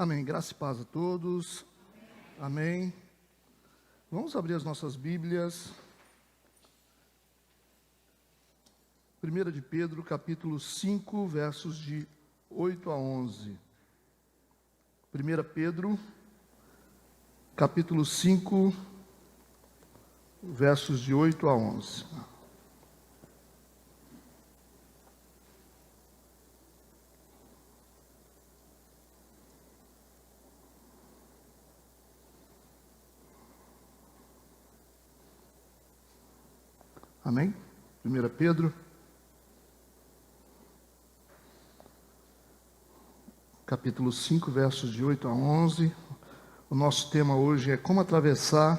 Amém. Graça e paz a todos. Amém. Vamos abrir as nossas Bíblias. 1 de Pedro, capítulo 5, versos de 8 a 11. 1 Pedro, capítulo 5, versos de 8 a 11. Amém? 1 Pedro, capítulo 5, versos de 8 a 11. O nosso tema hoje é como atravessar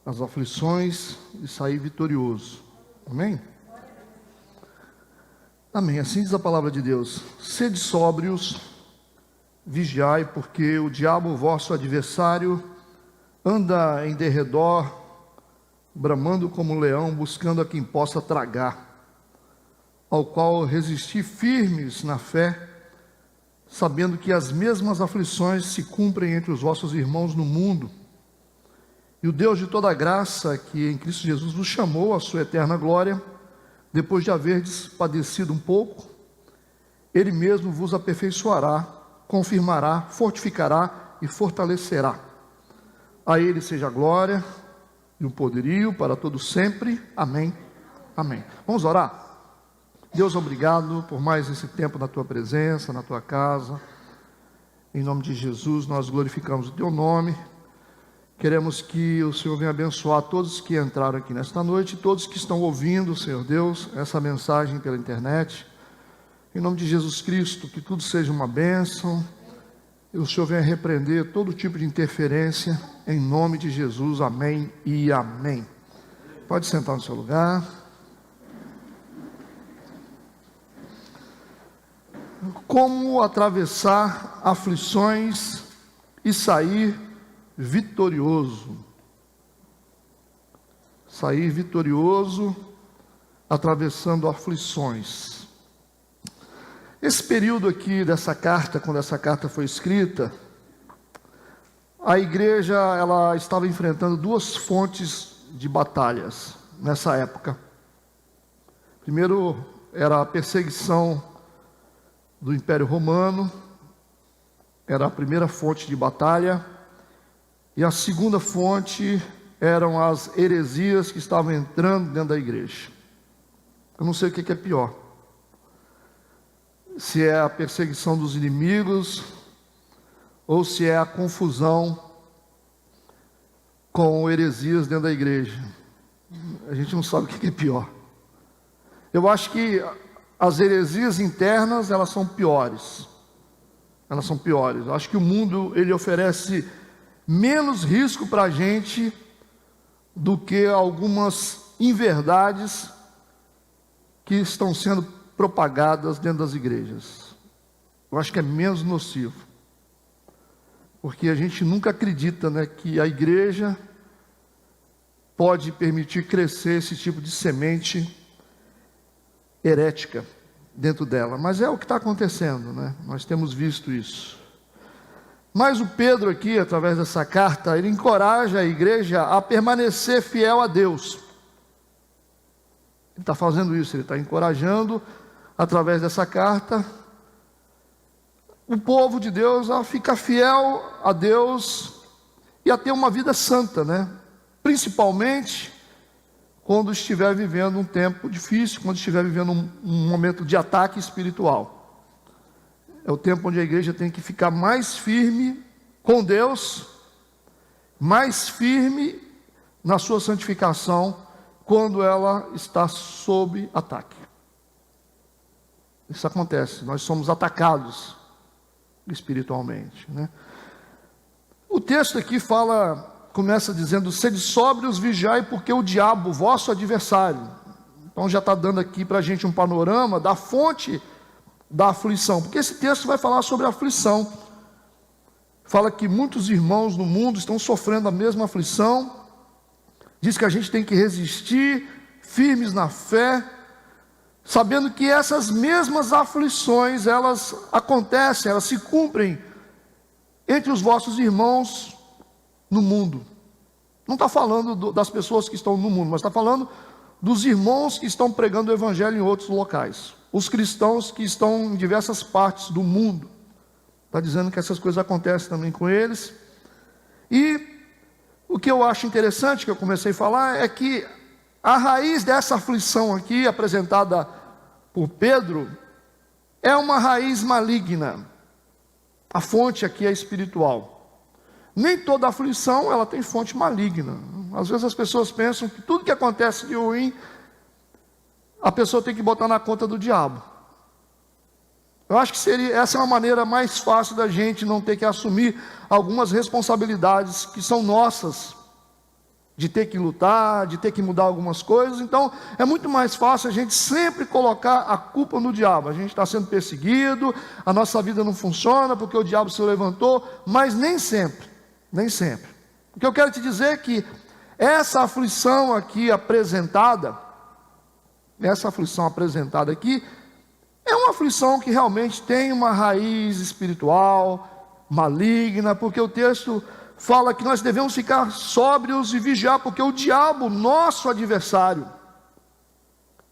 as aflições e sair vitorioso. Amém? Amém. Assim diz a palavra de Deus: sede sóbrios, vigiai, porque o diabo, vosso adversário, anda em derredor, bramando como um leão, buscando a quem possa tragar, ao qual resisti firmes na fé, sabendo que as mesmas aflições se cumprem entre os vossos irmãos no mundo. E o Deus de toda graça, que em Cristo Jesus vos chamou à sua eterna glória, depois de haverdes padecido um pouco, Ele mesmo vos aperfeiçoará, confirmará, fortificará e fortalecerá. A Ele seja a glória e o poderio para todos sempre. Amém. Amém. Vamos orar? Deus, obrigado por mais esse tempo na Tua presença, na Tua casa. Em nome de Jesus, nós glorificamos o Teu nome. Queremos que o Senhor venha abençoar todos que entraram aqui nesta noite, todos que estão ouvindo, Senhor Deus, essa mensagem pela internet. Em nome de Jesus Cristo, que tudo seja uma bênção. E o Senhor venha repreender todo tipo de interferência, em nome de Jesus, amém e amém. Pode sentar no seu lugar. Como atravessar aflições e sair vitorioso? Sair vitorioso, atravessando aflições. Esse período aqui dessa carta, quando essa carta foi escrita, a igreja ela estava enfrentando duas fontes de batalhas nessa época. Primeiro era a perseguição do Império Romano, era a primeira fonte de batalha, e a segunda fonte eram as heresias que estavam entrando dentro da igreja. Eu não sei o que é pior. Se é a perseguição dos inimigos, ou se é a confusão com heresias dentro da igreja. A gente não sabe o que é pior. Eu acho que as heresias internas, elas são piores. Elas são piores. Eu acho que o mundo, ele oferece menos risco para a gente do que algumas inverdades que estão sendo propagadas dentro das igrejas. Eu acho que é menos nocivo, porque a gente nunca acredita, né, que a igreja pode permitir crescer esse tipo de semente herética dentro dela, mas é o que está acontecendo, né? Nós temos visto isso. Mas o Pedro aqui, através dessa carta, ele encoraja a igreja a permanecer fiel a Deus. Ele está fazendo isso, ele está encorajando, através dessa carta, o povo de Deus a ficar fiel a Deus e a ter uma vida santa, né? Principalmente quando estiver vivendo um tempo difícil, quando estiver vivendo um momento de ataque espiritual. É o tempo onde a igreja tem que ficar mais firme com Deus, mais firme na sua santificação, quando ela está sob ataque. Isso acontece, nós somos atacados espiritualmente, né? O texto aqui começa dizendo: sede sóbrios, vigiai, porque o diabo, vosso adversário. Então já está dando aqui para a gente um panorama da fonte da aflição, porque esse texto vai falar sobre a aflição. Fala que muitos irmãos no mundo estão sofrendo a mesma aflição. Diz que a gente tem que resistir, firmes na fé, sabendo que essas mesmas aflições, elas acontecem, elas se cumprem entre os vossos irmãos no mundo. Não está falando das pessoas que estão no mundo, mas está falando dos irmãos que estão pregando o evangelho em outros locais. Os cristãos que estão em diversas partes do mundo. Está dizendo que essas coisas acontecem também com eles. E o que eu acho interessante, que eu comecei a falar, é que a raiz dessa aflição aqui, apresentada por Pedro, é uma raiz maligna. A fonte aqui é espiritual. Nem toda aflição ela tem fonte maligna. Às vezes as pessoas pensam que tudo que acontece de ruim, a pessoa tem que botar na conta do diabo. Eu acho que essa é uma maneira mais fácil da gente não ter que assumir algumas responsabilidades que são nossas, de ter que lutar, de ter que mudar algumas coisas. Então é muito mais fácil a gente sempre colocar a culpa no diabo. A gente está sendo perseguido, a nossa vida não funciona porque o diabo se levantou, mas nem sempre. Nem sempre. O que eu quero te dizer é que essa aflição aqui apresentada, aqui, é uma aflição que realmente tem uma raiz espiritual, maligna, porque o texto fala que nós devemos ficar sóbrios e vigiar, porque o diabo, nosso adversário,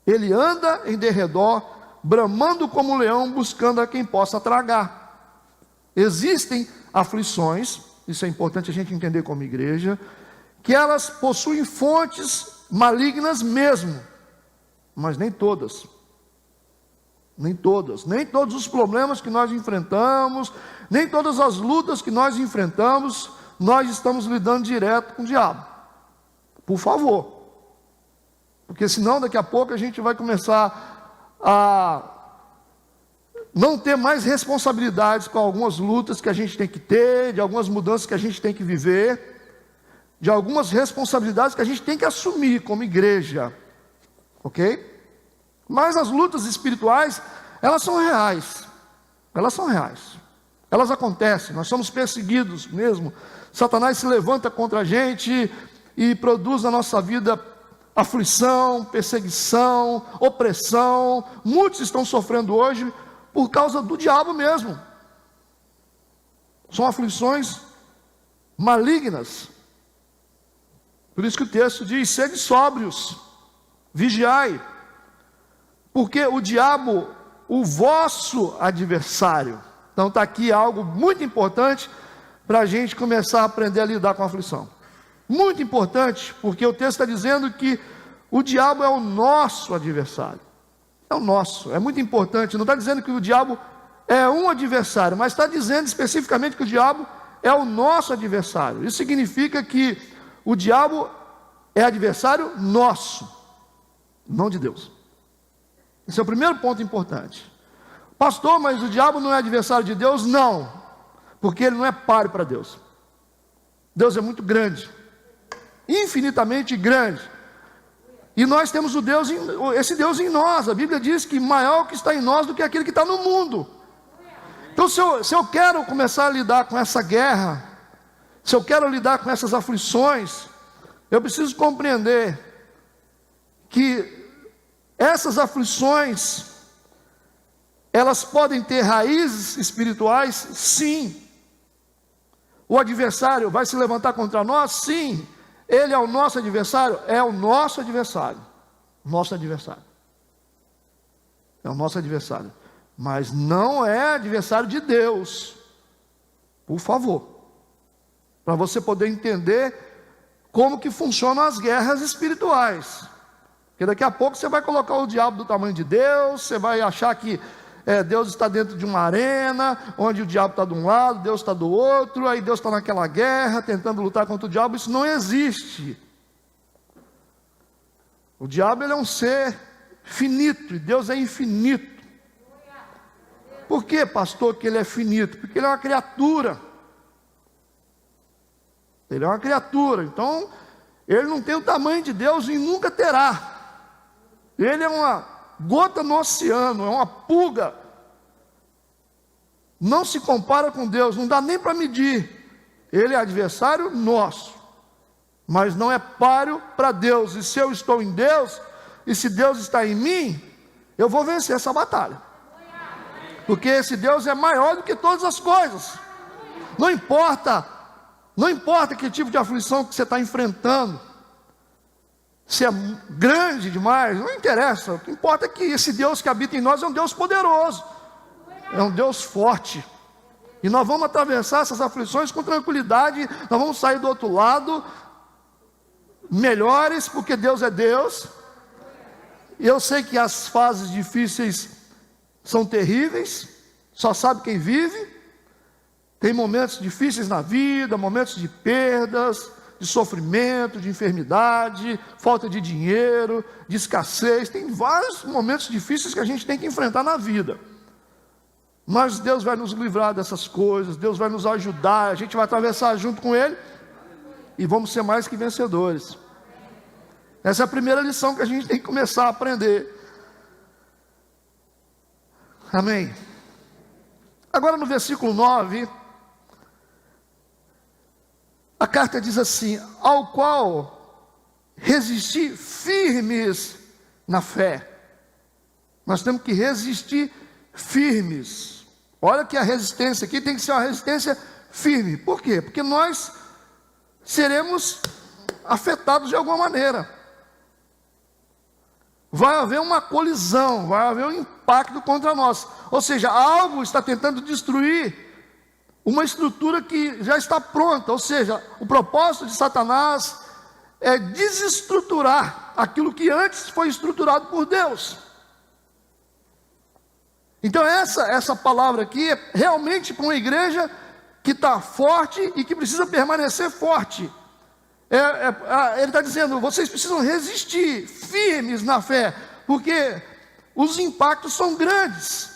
ele anda em derredor, bramando como um leão, buscando a quem possa tragar. Existem aflições, isso é importante a gente entender como igreja, que elas possuem fontes malignas mesmo, mas nem todas. Nem todas. Nem todos os problemas que nós enfrentamos, nem todas as lutas que nós enfrentamos, nós estamos lidando direto com o diabo. Por favor. Porque senão daqui a pouco a gente vai começar a não ter mais responsabilidades com algumas lutas que a gente tem que ter, de algumas mudanças que a gente tem que viver, de algumas responsabilidades que a gente tem que assumir como igreja, ok? Mas as lutas espirituais, elas são reais, elas acontecem, nós somos perseguidos mesmo, Satanás se levanta contra a gente e produz na nossa vida aflição, perseguição, opressão. Muitos estão sofrendo hoje por causa do diabo mesmo. São aflições malignas. Por isso que o texto diz: sede sóbrios, vigiai, porque o diabo, o vosso adversário. Então está aqui algo muito importante para a gente começar a aprender a lidar com a aflição. Muito importante, porque o texto está dizendo que o diabo é o nosso adversário. É o nosso, é muito importante. Não está dizendo que o diabo é um adversário, mas está dizendo especificamente que o diabo é o nosso adversário. Isso significa que o diabo é adversário nosso, não de Deus. Esse é o primeiro ponto importante. Pastor, mas o diabo não é adversário de Deus? Não, porque ele não é páreo para Deus. Deus é muito grande, infinitamente grande. E nós temos esse Deus em nós. A Bíblia diz que maior o que está em nós do que aquele que está no mundo. Então se eu quero começar a lidar com essa guerra, se eu quero lidar com essas aflições, eu preciso compreender que essas aflições, elas podem ter raízes espirituais, sim. O adversário vai se levantar contra nós, sim. Ele é o nosso adversário? É o nosso adversário. Nosso adversário. É o nosso adversário. Mas não é adversário de Deus. Por favor. Para você poder entender como que funcionam as guerras espirituais. Porque daqui a pouco você vai colocar o diabo do tamanho de Deus, você vai achar que Deus está dentro de uma arena, onde o diabo está de um lado, Deus está do outro, aí Deus está naquela guerra, tentando lutar contra o diabo. Isso não existe. O diabo, ele é um ser finito, e Deus é infinito. Por que, pastor, que ele é finito? Porque ele é uma criatura. Ele é uma criatura, então ele não tem o tamanho de Deus e nunca terá. Ele é uma gota no oceano, é uma pulga. Não se compara com Deus, não dá nem para medir. Ele é adversário nosso, mas não é páreo para Deus. E se eu estou em Deus, e se Deus está em mim, eu vou vencer essa batalha. Porque esse Deus é maior do que todas as coisas. Não importa que tipo de aflição que você está enfrentando, se é grande demais, não interessa. O que importa é que esse Deus que habita em nós é um Deus poderoso, é um Deus forte. E nós vamos atravessar essas aflições com tranquilidade, nós vamos sair do outro lado melhores, porque Deus é Deus. E eu sei que as fases difíceis são terríveis, só sabe quem vive. Tem momentos difíceis na vida, momentos de perdas, de sofrimento, de enfermidade, falta de dinheiro, de escassez. Tem vários momentos difíceis que a gente tem que enfrentar na vida. Mas Deus vai nos livrar dessas coisas, Deus vai nos ajudar, a gente vai atravessar junto com Ele e vamos ser mais que vencedores. Essa é a primeira lição que a gente tem que começar a aprender. Amém. Agora no versículo 9, a carta diz assim: ao qual resistir firmes na fé. Nós temos que resistir firmes. Olha que a resistência aqui tem que ser uma resistência firme. Por quê? Porque nós seremos afetados de alguma maneira. Vai haver uma colisão, vai haver um impacto contra nós. Ou seja, algo está tentando destruir uma estrutura que já está pronta. Ou seja, o propósito de Satanás é desestruturar aquilo que antes foi estruturado por Deus. Então essa palavra aqui é realmente para uma igreja que está forte e que precisa permanecer forte. Ele está dizendo, vocês precisam resistir, firmes na fé, porque os impactos são grandes.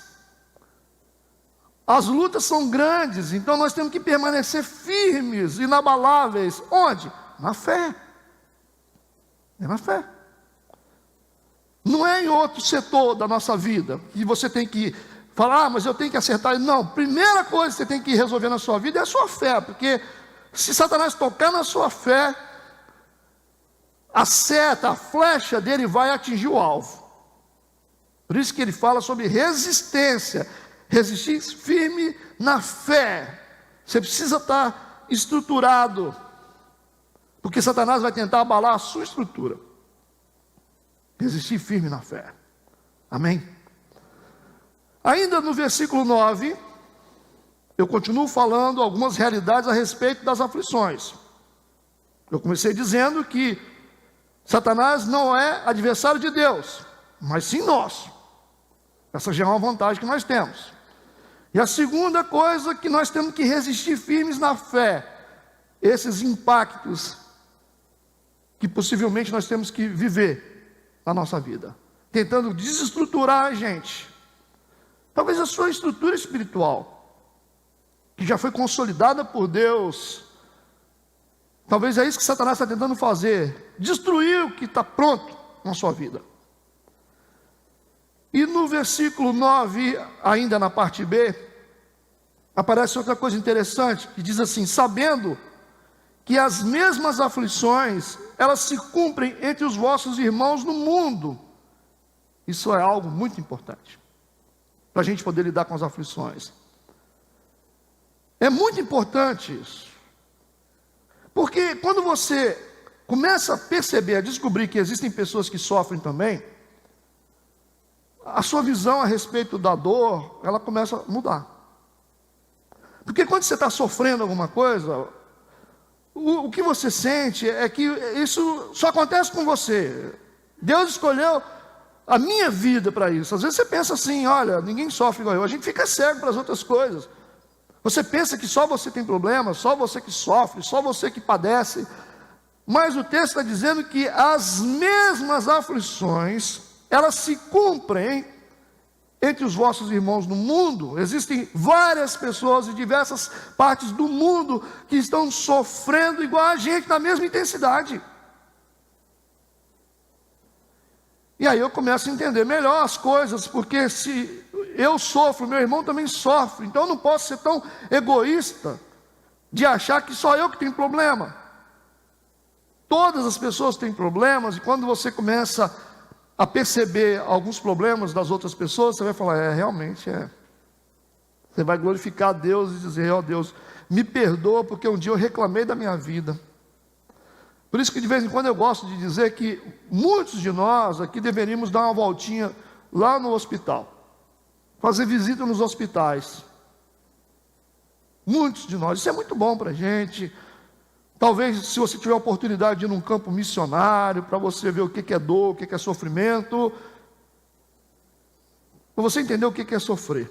As lutas são grandes, então nós temos que permanecer firmes, inabaláveis. Onde? Na fé. É na fé. Não é em outro setor da nossa vida que você tem que falar, mas eu tenho que acertar. Não, primeira coisa que você tem que resolver na sua vida é a sua fé, porque se Satanás tocar na sua fé, a seta, a flecha dele vai atingir o alvo. Por isso que ele fala sobre resistência. Resistir firme na fé. Você precisa estar estruturado, porque Satanás vai tentar abalar a sua estrutura. Resistir firme na fé. Amém? Ainda no versículo 9, eu continuo falando algumas realidades a respeito das aflições. Eu comecei dizendo que Satanás não é adversário de Deus, mas sim nosso. Essa já é uma vantagem que nós temos. E a segunda coisa que nós temos que resistir firmes na fé, esses impactos que possivelmente nós temos que viver na nossa vida, tentando desestruturar a gente. Talvez a sua estrutura espiritual, que já foi consolidada por Deus, talvez é isso que Satanás está tentando fazer, destruir o que está pronto na sua vida. E no versículo 9, ainda na parte B, aparece outra coisa interessante, que diz assim: sabendo que as mesmas aflições, elas se cumprem entre os vossos irmãos no mundo. Isso é algo muito importante, para a gente poder lidar com as aflições. É muito importante isso, porque quando você começa a perceber, a descobrir que existem pessoas que sofrem também, a sua visão a respeito da dor, ela começa a mudar. Porque quando você está sofrendo alguma coisa, o que você sente é que isso só acontece com você. Deus escolheu a minha vida para isso. Às vezes você pensa assim, olha, ninguém sofre igual eu. A gente fica cego para as outras coisas. Você pensa que só você tem problema, só você que sofre, só você que padece. Mas o texto está dizendo que as mesmas aflições, elas se cumprem entre os vossos irmãos no mundo. Existem várias pessoas de diversas partes do mundo que estão sofrendo igual a gente, na mesma intensidade. E aí eu começo a entender melhor as coisas, porque se eu sofro, meu irmão também sofre. Então eu não posso ser tão egoísta de achar que só eu que tenho problema. Todas as pessoas têm problemas, e quando você começa a perceber alguns problemas das outras pessoas, você vai falar, realmente é. Você vai glorificar a Deus e dizer: ó Deus, me perdoa porque um dia eu reclamei da minha vida. Por isso que de vez em quando eu gosto de dizer que muitos de nós aqui deveríamos dar uma voltinha lá no hospital, fazer visita nos hospitais. Muitos de nós, isso é muito bom para a gente. Talvez, se você tiver a oportunidade de ir num campo missionário, para você ver o que é dor, o que é sofrimento, para você entender o que é sofrer.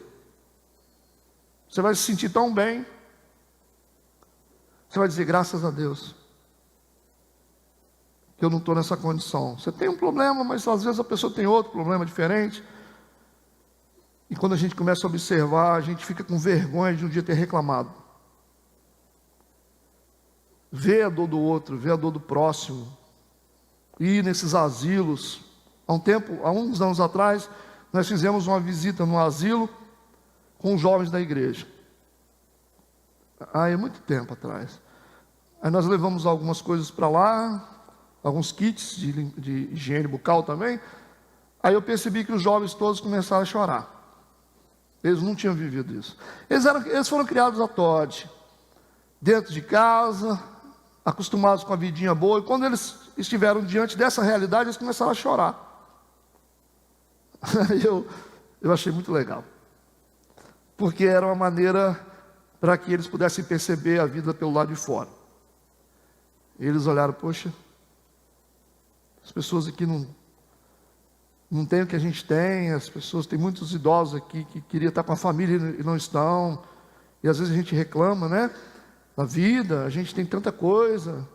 Você vai se sentir tão bem, você vai dizer: graças a Deus que eu não estou nessa condição. Você tem um problema, mas às vezes a pessoa tem outro problema diferente. E quando a gente começa a observar, a gente fica com vergonha de um dia ter reclamado. Vê a dor do outro, vê a dor do próximo. Ir nesses asilos. Há uns anos atrás, nós fizemos uma visita no asilo com os jovens da igreja. É muito tempo atrás. Aí nós levamos algumas coisas para lá, alguns kits de higiene bucal também. Aí eu percebi que os jovens todos começaram a chorar. Eles não tinham vivido isso. Eles foram criados a Todd, dentro de casa, acostumados com a vidinha boa. E quando eles estiveram diante dessa realidade, eles começaram a chorar. Eu achei muito legal. Porque era uma maneira para que eles pudessem perceber a vida pelo lado de fora. Eles olharam: poxa, as pessoas aqui não têm o que a gente tem, as pessoas, tem muitos idosos aqui que queriam estar com a família e não estão, e às vezes a gente reclama, né, da vida, a gente tem tanta coisa.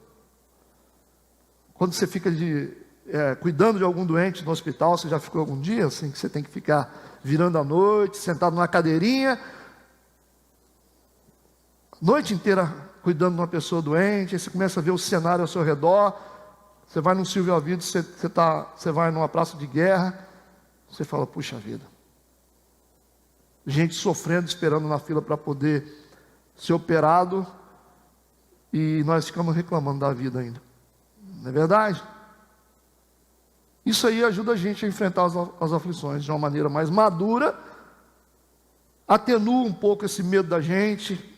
Quando você fica cuidando de algum doente no hospital, você já ficou algum dia assim, que você tem que ficar virando à noite, sentado numa cadeirinha, noite inteira cuidando de uma pessoa doente, aí você começa a ver o cenário ao seu redor. Você vai num Silvio Alvido, você vai numa praça de guerra, você fala: puxa vida, gente sofrendo, esperando na fila para poder ser operado, e nós ficamos reclamando da vida ainda. Não é verdade? Isso aí ajuda a gente a enfrentar as aflições de uma maneira mais madura, atenua um pouco esse medo da gente.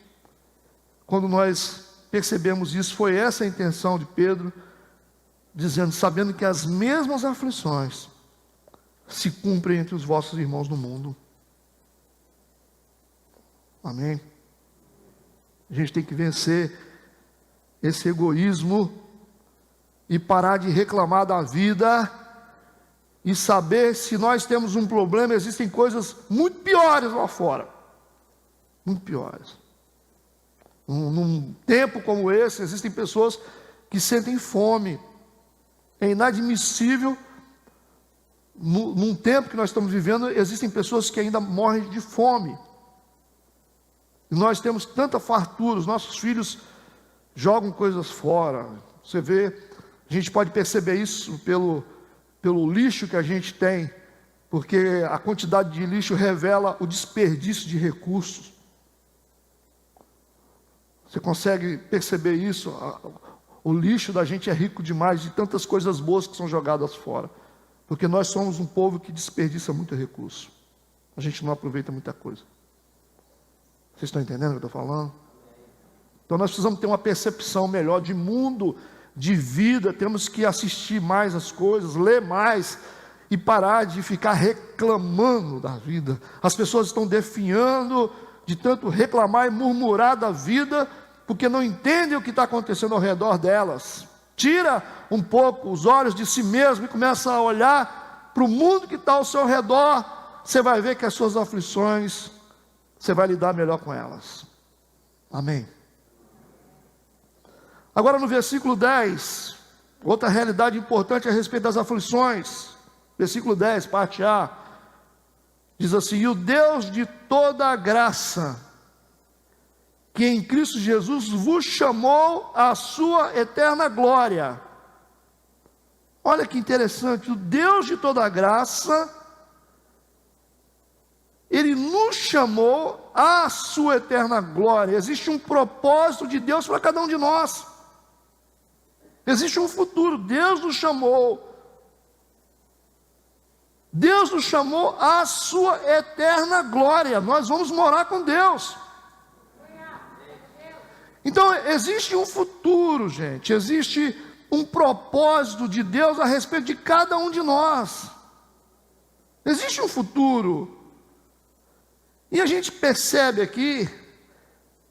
Quando nós percebemos isso, foi essa a intenção de Pedro, dizendo: sabendo que as mesmas aflições se cumprem entre os vossos irmãos no mundo. Amém? A gente tem que vencer esse egoísmo e parar de reclamar da vida e saber, se nós temos um problema, existem coisas muito piores lá fora. Muito piores. Num tempo como esse, existem pessoas que sentem fome. É inadmissível, num tempo que nós estamos vivendo, existem pessoas que ainda morrem de fome. E nós temos tanta fartura, os nossos filhos jogam coisas fora. Você vê, a gente pode perceber isso pelo lixo que a gente tem, porque a quantidade de lixo revela o desperdício de recursos. Você consegue perceber isso? O lixo da gente é rico demais, de tantas coisas boas que são jogadas fora. Porque nós somos um povo que desperdiça muito recurso. A gente não aproveita muita coisa. Vocês estão entendendo o que eu estou falando? Então nós precisamos ter uma percepção melhor de mundo, de vida. Temos que assistir mais as coisas, ler mais e parar de ficar reclamando da vida. As pessoas estão definhando de tanto reclamar e murmurar da vida, porque não entendem o que está acontecendo ao redor delas. Tira um pouco os olhos de si mesmo e começa a olhar para o mundo que está ao seu redor. Você vai ver que as suas aflições, você vai lidar melhor com elas. Amém. Agora no versículo 10, outra realidade importante a respeito das aflições. Versículo 10, parte A, diz assim: e o Deus de toda a graça, que em Cristo Jesus vos chamou à sua eterna glória. Olha que interessante, o Deus de toda a graça, Ele nos chamou à sua eterna glória. Existe um propósito de Deus para cada um de nós. Existe um futuro, Deus nos chamou. Deus nos chamou à sua eterna glória. Nós vamos morar com Deus. Então existe um futuro, gente. Existe um propósito de Deus a respeito de cada um de nós. Existe um futuro. E a gente percebe aqui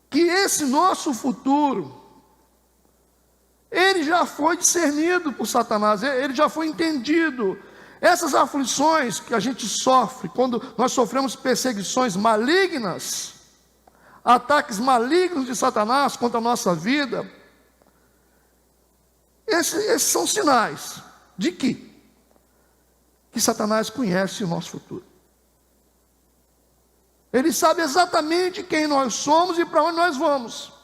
que esse nosso futuro, ele já foi discernido por Satanás, ele já foi entendido. Essas aflições que a gente sofre, quando nós sofremos perseguições malignas, ataques malignos de Satanás contra a nossa vida, esses são sinais de que Satanás conhece o nosso futuro. Ele sabe exatamente quem nós somos e para onde nós vamos.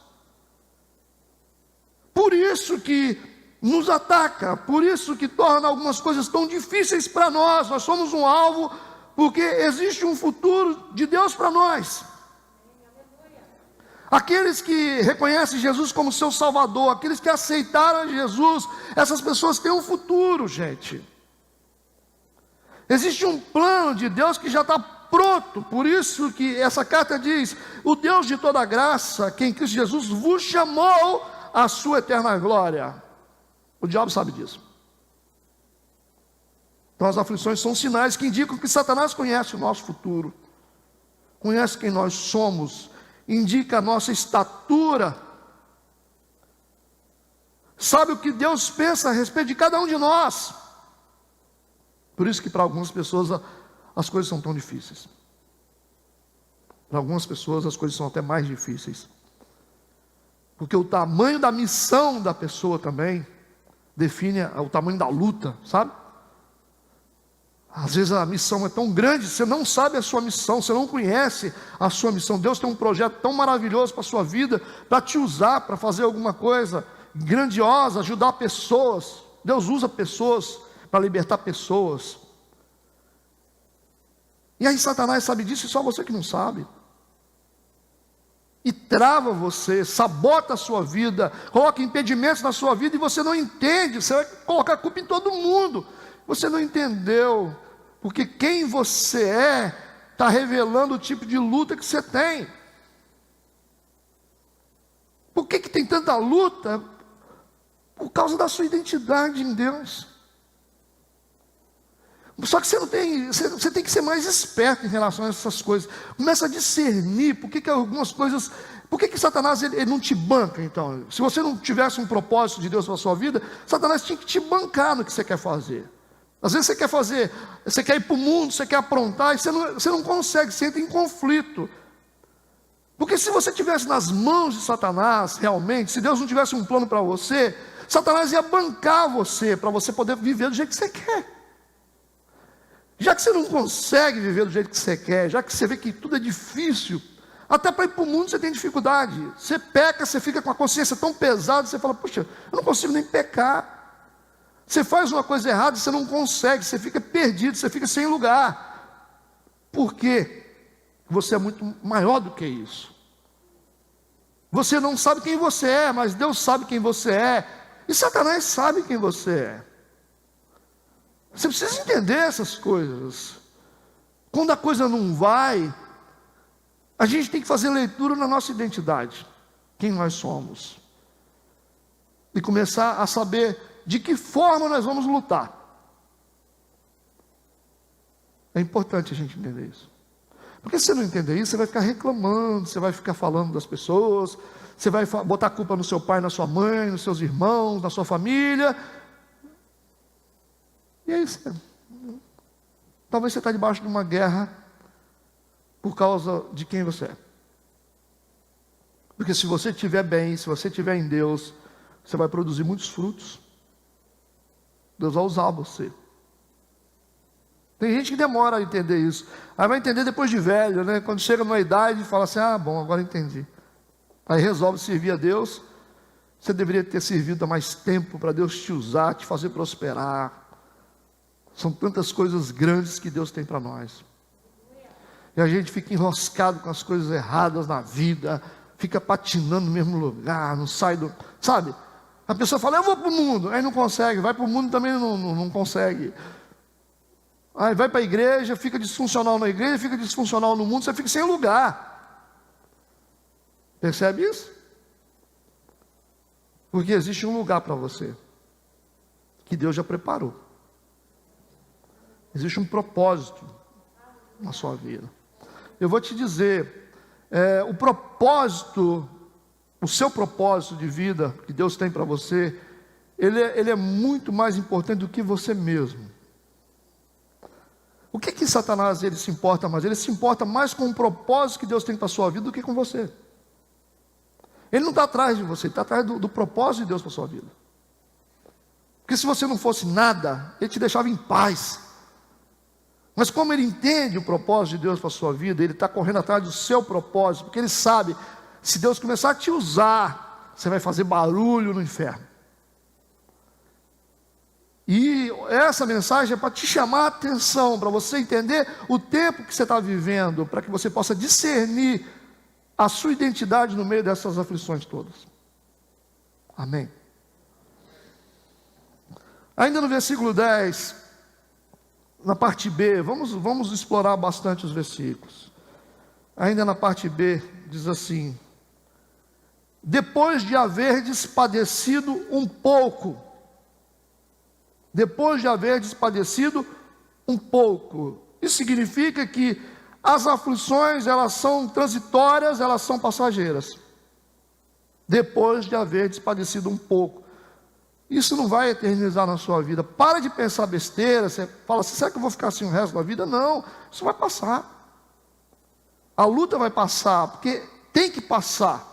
Por isso que nos ataca, por isso que torna algumas coisas tão difíceis para nós. Nós somos um alvo, porque existe um futuro de Deus para nós. Aqueles que reconhecem Jesus como seu Salvador, aqueles que aceitaram Jesus, essas pessoas têm um futuro, gente. Existe um plano de Deus que já está pronto. Por isso que essa carta diz: o Deus de toda graça, que em Cristo Jesus vos chamou à sua eterna glória. O diabo sabe disso. Então as aflições são sinais que indicam que Satanás conhece o nosso futuro, conhece quem nós somos, indica a nossa estatura, sabe o que Deus pensa a respeito de cada um de nós. Por isso que para algumas pessoas as coisas são tão difíceis. Para algumas pessoas as coisas são até mais difíceis, porque o tamanho da missão da pessoa também define o tamanho da luta, sabe? Às vezes a missão é tão grande, você não sabe a sua missão, você não conhece a sua missão. Deus tem um projeto tão maravilhoso para a sua vida, para te usar, para fazer alguma coisa grandiosa, ajudar pessoas. Deus usa pessoas para libertar pessoas. E aí Satanás sabe disso e só você que não sabe. E trava você, sabota a sua vida, coloca impedimentos na sua vida e você não entende. Você vai colocar a culpa em todo mundo. Você não entendeu, porque quem você é está revelando o tipo de luta que você tem. Por que tem tanta luta? Por causa da sua identidade em Deus. Só que você tem que ser mais esperto em relação a essas coisas. Começa a discernir por que algumas coisas. Por que Satanás ele não te banca, então? Se você não tivesse um propósito de Deus para a sua vida, Satanás tinha que te bancar no que você quer fazer. Às vezes você quer ir para o mundo, você quer aprontar, e você não consegue, você entra em conflito. Porque se você estivesse nas mãos de Satanás, realmente, se Deus não tivesse um plano para você, Satanás ia bancar você, para você poder viver do jeito que você quer. Já que você não consegue viver do jeito que você quer, já que você vê que tudo é difícil, até para ir para o mundo você tem dificuldade. Você peca, você fica com a consciência tão pesada, você fala: puxa, eu não consigo nem pecar. Você faz uma coisa errada, você não consegue, você fica perdido, você fica sem lugar. Por quê? Você é muito maior do que isso. Você não sabe quem você é, mas Deus sabe quem você é. E Satanás sabe quem você é. Você precisa entender essas coisas. Quando a coisa não vai, a gente tem que fazer leitura na nossa identidade, quem nós somos, e começar a saber de que forma nós vamos lutar. É importante a gente entender isso. Porque se você não entender isso, você vai ficar reclamando, você vai ficar falando das pessoas, você vai botar a culpa no seu pai, na sua mãe, nos seus irmãos, na sua família. E aí talvez você está debaixo de uma guerra por causa de quem você é. Porque se você estiver bem, se você estiver em Deus, você vai produzir muitos frutos. Deus vai usar você. Tem gente que demora a entender isso. Aí vai entender depois de velho, né? Quando chega numa idade, fala assim: ah, bom, agora entendi. Aí resolve servir a Deus. Você deveria ter servido há mais tempo para Deus te usar, te fazer prosperar. São tantas coisas grandes que Deus tem para nós. E a gente fica enroscado com as coisas erradas na vida, fica patinando no mesmo lugar, não sai do... Sabe? A pessoa fala: eu vou para o mundo, aí não consegue, vai para o mundo também não consegue. Aí vai para a igreja, fica disfuncional na igreja, fica disfuncional no mundo, você fica sem lugar. Percebe isso? Porque existe um lugar para você, que Deus já preparou. Existe um propósito na sua vida. Eu vou te dizer, o propósito, o seu propósito de vida que Deus tem para você, ele é muito mais importante do que você mesmo. O que Satanás ele se importa mais? Ele se importa mais com o propósito que Deus tem para a sua vida do que com você. Ele não está atrás de você, ele está atrás do propósito de Deus para a sua vida. Porque se você não fosse nada, ele te deixava em paz. Mas como ele entende o propósito de Deus para a sua vida, ele está correndo atrás do seu propósito, porque ele sabe, se Deus começar a te usar, você vai fazer barulho no inferno. E essa mensagem é para te chamar a atenção, para você entender o tempo que você está vivendo, para que você possa discernir a sua identidade no meio dessas aflições todas. Amém. Ainda no versículo 10, na parte B, vamos explorar bastante os versículos. Ainda na parte B, diz assim: depois de haverdes padecido um pouco, depois de haverdes padecido um pouco, isso significa que as aflições, elas são transitórias, elas são passageiras. Depois de haverdes padecido um pouco, isso não vai eternizar na sua vida. Para de pensar besteira. Você fala assim: será que eu vou ficar assim o resto da vida? Não, isso vai passar. A luta vai passar, porque tem que passar.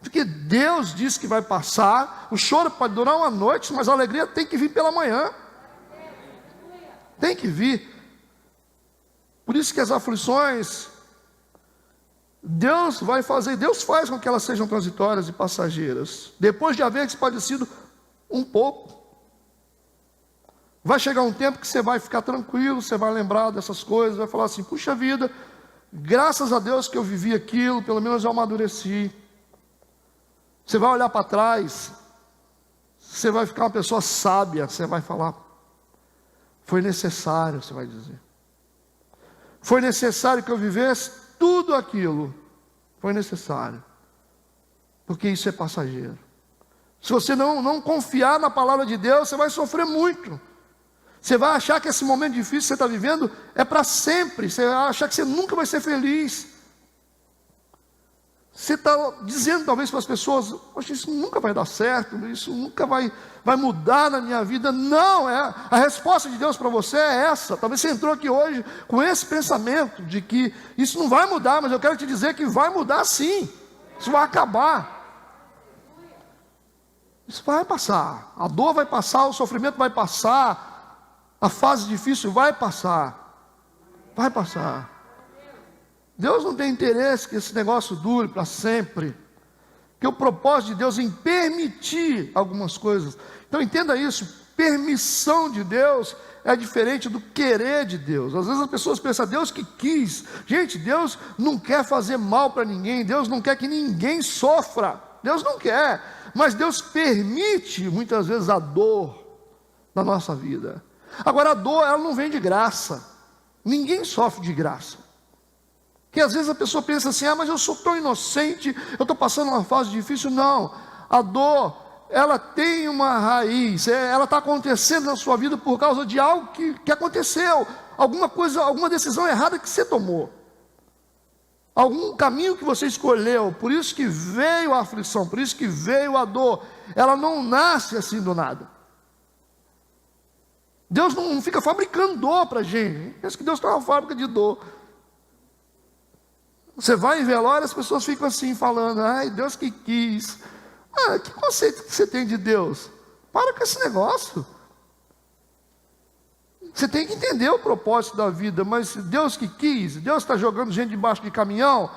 Porque Deus disse que vai passar. O choro pode durar uma noite, mas a alegria tem que vir pela manhã. Tem que vir. Por isso que as aflições, Deus faz com que elas sejam transitórias e passageiras. Depois de haver padecido um pouco, vai chegar um tempo que você vai ficar tranquilo, você vai lembrar dessas coisas, vai falar assim: puxa vida, graças a Deus que eu vivi aquilo, pelo menos eu amadureci. Você vai olhar para trás, você vai ficar uma pessoa sábia, você vai falar: foi necessário, você vai dizer. Foi necessário que eu vivesse tudo aquilo. Foi necessário. Porque isso é passageiro. Se você não confiar na palavra de Deus, você vai sofrer muito. Você vai achar que esse momento difícil que você está vivendo é para sempre. Você vai achar que você nunca vai ser feliz. Você está dizendo talvez para as pessoas: poxa, isso nunca vai dar certo, isso nunca vai mudar na minha vida. Não, a resposta de Deus para você é essa. Talvez você entrou aqui hoje com esse pensamento de que isso não vai mudar, mas eu quero te dizer que vai mudar sim. Isso vai acabar. Isso vai passar. A dor vai passar, o sofrimento vai passar, a fase difícil vai passar. Vai passar. Deus não tem interesse que esse negócio dure para sempre. Que o propósito de Deus em permitir algumas coisas. Então entenda isso: permissão de Deus é diferente do querer de Deus. Às vezes as pessoas pensam: Deus que quis. Gente, Deus não quer fazer mal para ninguém. Deus não quer que ninguém sofra. Deus não quer. Mas Deus permite muitas vezes a dor na nossa vida. Agora a dor, ela não vem de graça. Ninguém sofre de graça. Porque às vezes a pessoa pensa assim: mas eu sou tão inocente, eu estou passando uma fase difícil. Não, a dor, ela tem uma raiz, ela está acontecendo na sua vida por causa de algo que aconteceu, alguma coisa, alguma decisão errada que você tomou, algum caminho que você escolheu. Por isso que veio a aflição, por isso que veio a dor. Ela não nasce assim do nada. Deus não fica fabricando dor para a gente. Pensa que Deus tem uma fábrica de dor. Você vai em velório, as pessoas ficam assim falando: ai, Deus que quis. Que conceito que você tem de Deus? Para com esse negócio. Você tem que entender o propósito da vida. Mas Deus que quis, Deus está jogando gente debaixo de caminhão.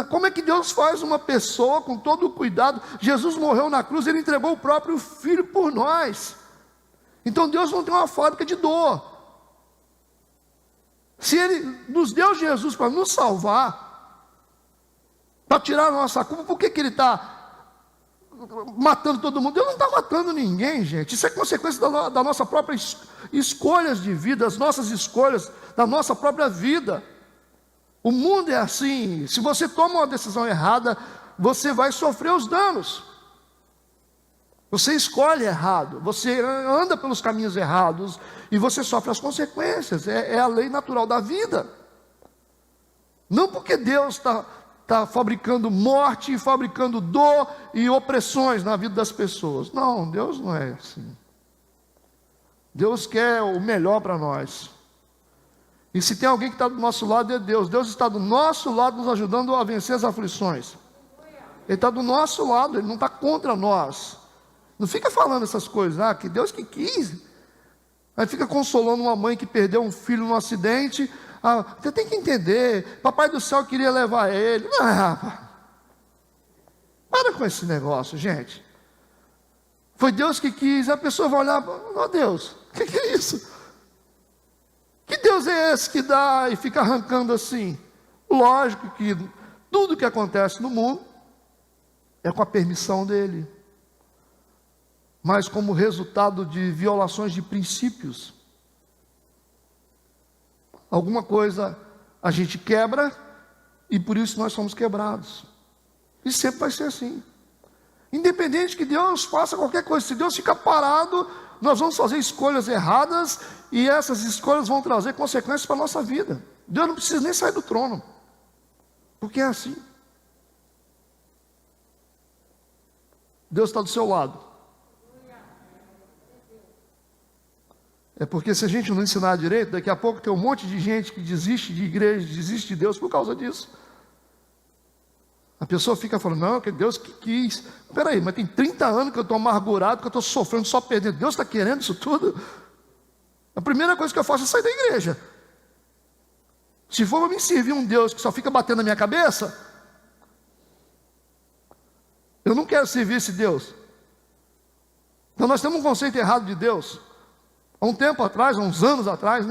Como é que Deus faz uma pessoa com todo o cuidado? Jesus morreu na cruz, Ele entregou o próprio Filho por nós. Então Deus não tem uma fábrica de dor. Se Ele nos deu Jesus para nos salvar, para tirar a nossa culpa, por que Ele está matando todo mundo. Deus não está matando ninguém, gente. Isso é consequência da nossa própria escolhas de vida, das nossas escolhas, da nossa própria vida. O mundo é assim. Se você toma uma decisão errada, você vai sofrer os danos. Você escolhe errado, você anda pelos caminhos errados e você sofre as consequências. É a lei natural da vida. Não porque Deus está fabricando morte, fabricando dor e opressões na vida das pessoas. Não, Deus não é assim. Deus quer o melhor para nós. E se tem alguém que está do nosso lado, é Deus. Deus está do nosso lado nos ajudando a vencer as aflições. Ele está do nosso lado, Ele não está contra nós. Não fica falando essas coisas, que Deus que quis. Aí fica consolando uma mãe que perdeu um filho num acidente. Você tem que entender, Papai do céu queria levar ele. Para com esse negócio, gente. Foi Deus que quis. A pessoa vai olhar, Deus, o que é isso? Que Deus é esse que dá e fica arrancando assim? Lógico que tudo que acontece no mundo é com a permissão dele, mas como resultado de violações de princípios. Alguma coisa a gente quebra e por isso nós somos quebrados. E sempre vai ser assim. Independente que Deus faça qualquer coisa, se Deus ficar parado, nós vamos fazer escolhas erradas e essas escolhas vão trazer consequências para a nossa vida. Deus não precisa nem sair do trono, porque é assim. Deus está do seu lado. É porque se a gente não ensinar direito, daqui a pouco tem um monte de gente que desiste de igreja, desiste de Deus por causa disso. A pessoa fica falando, não, que Deus que quis. Peraí, mas tem 30 anos que eu estou amargurado, que eu estou sofrendo só perdendo. Deus está querendo isso tudo? A primeira coisa que eu faço é sair da igreja. Se for para me servir um Deus que só fica batendo na minha cabeça, eu não quero servir esse Deus. Então nós temos um conceito errado de Deus. Há um tempo atrás, há uns anos atrás,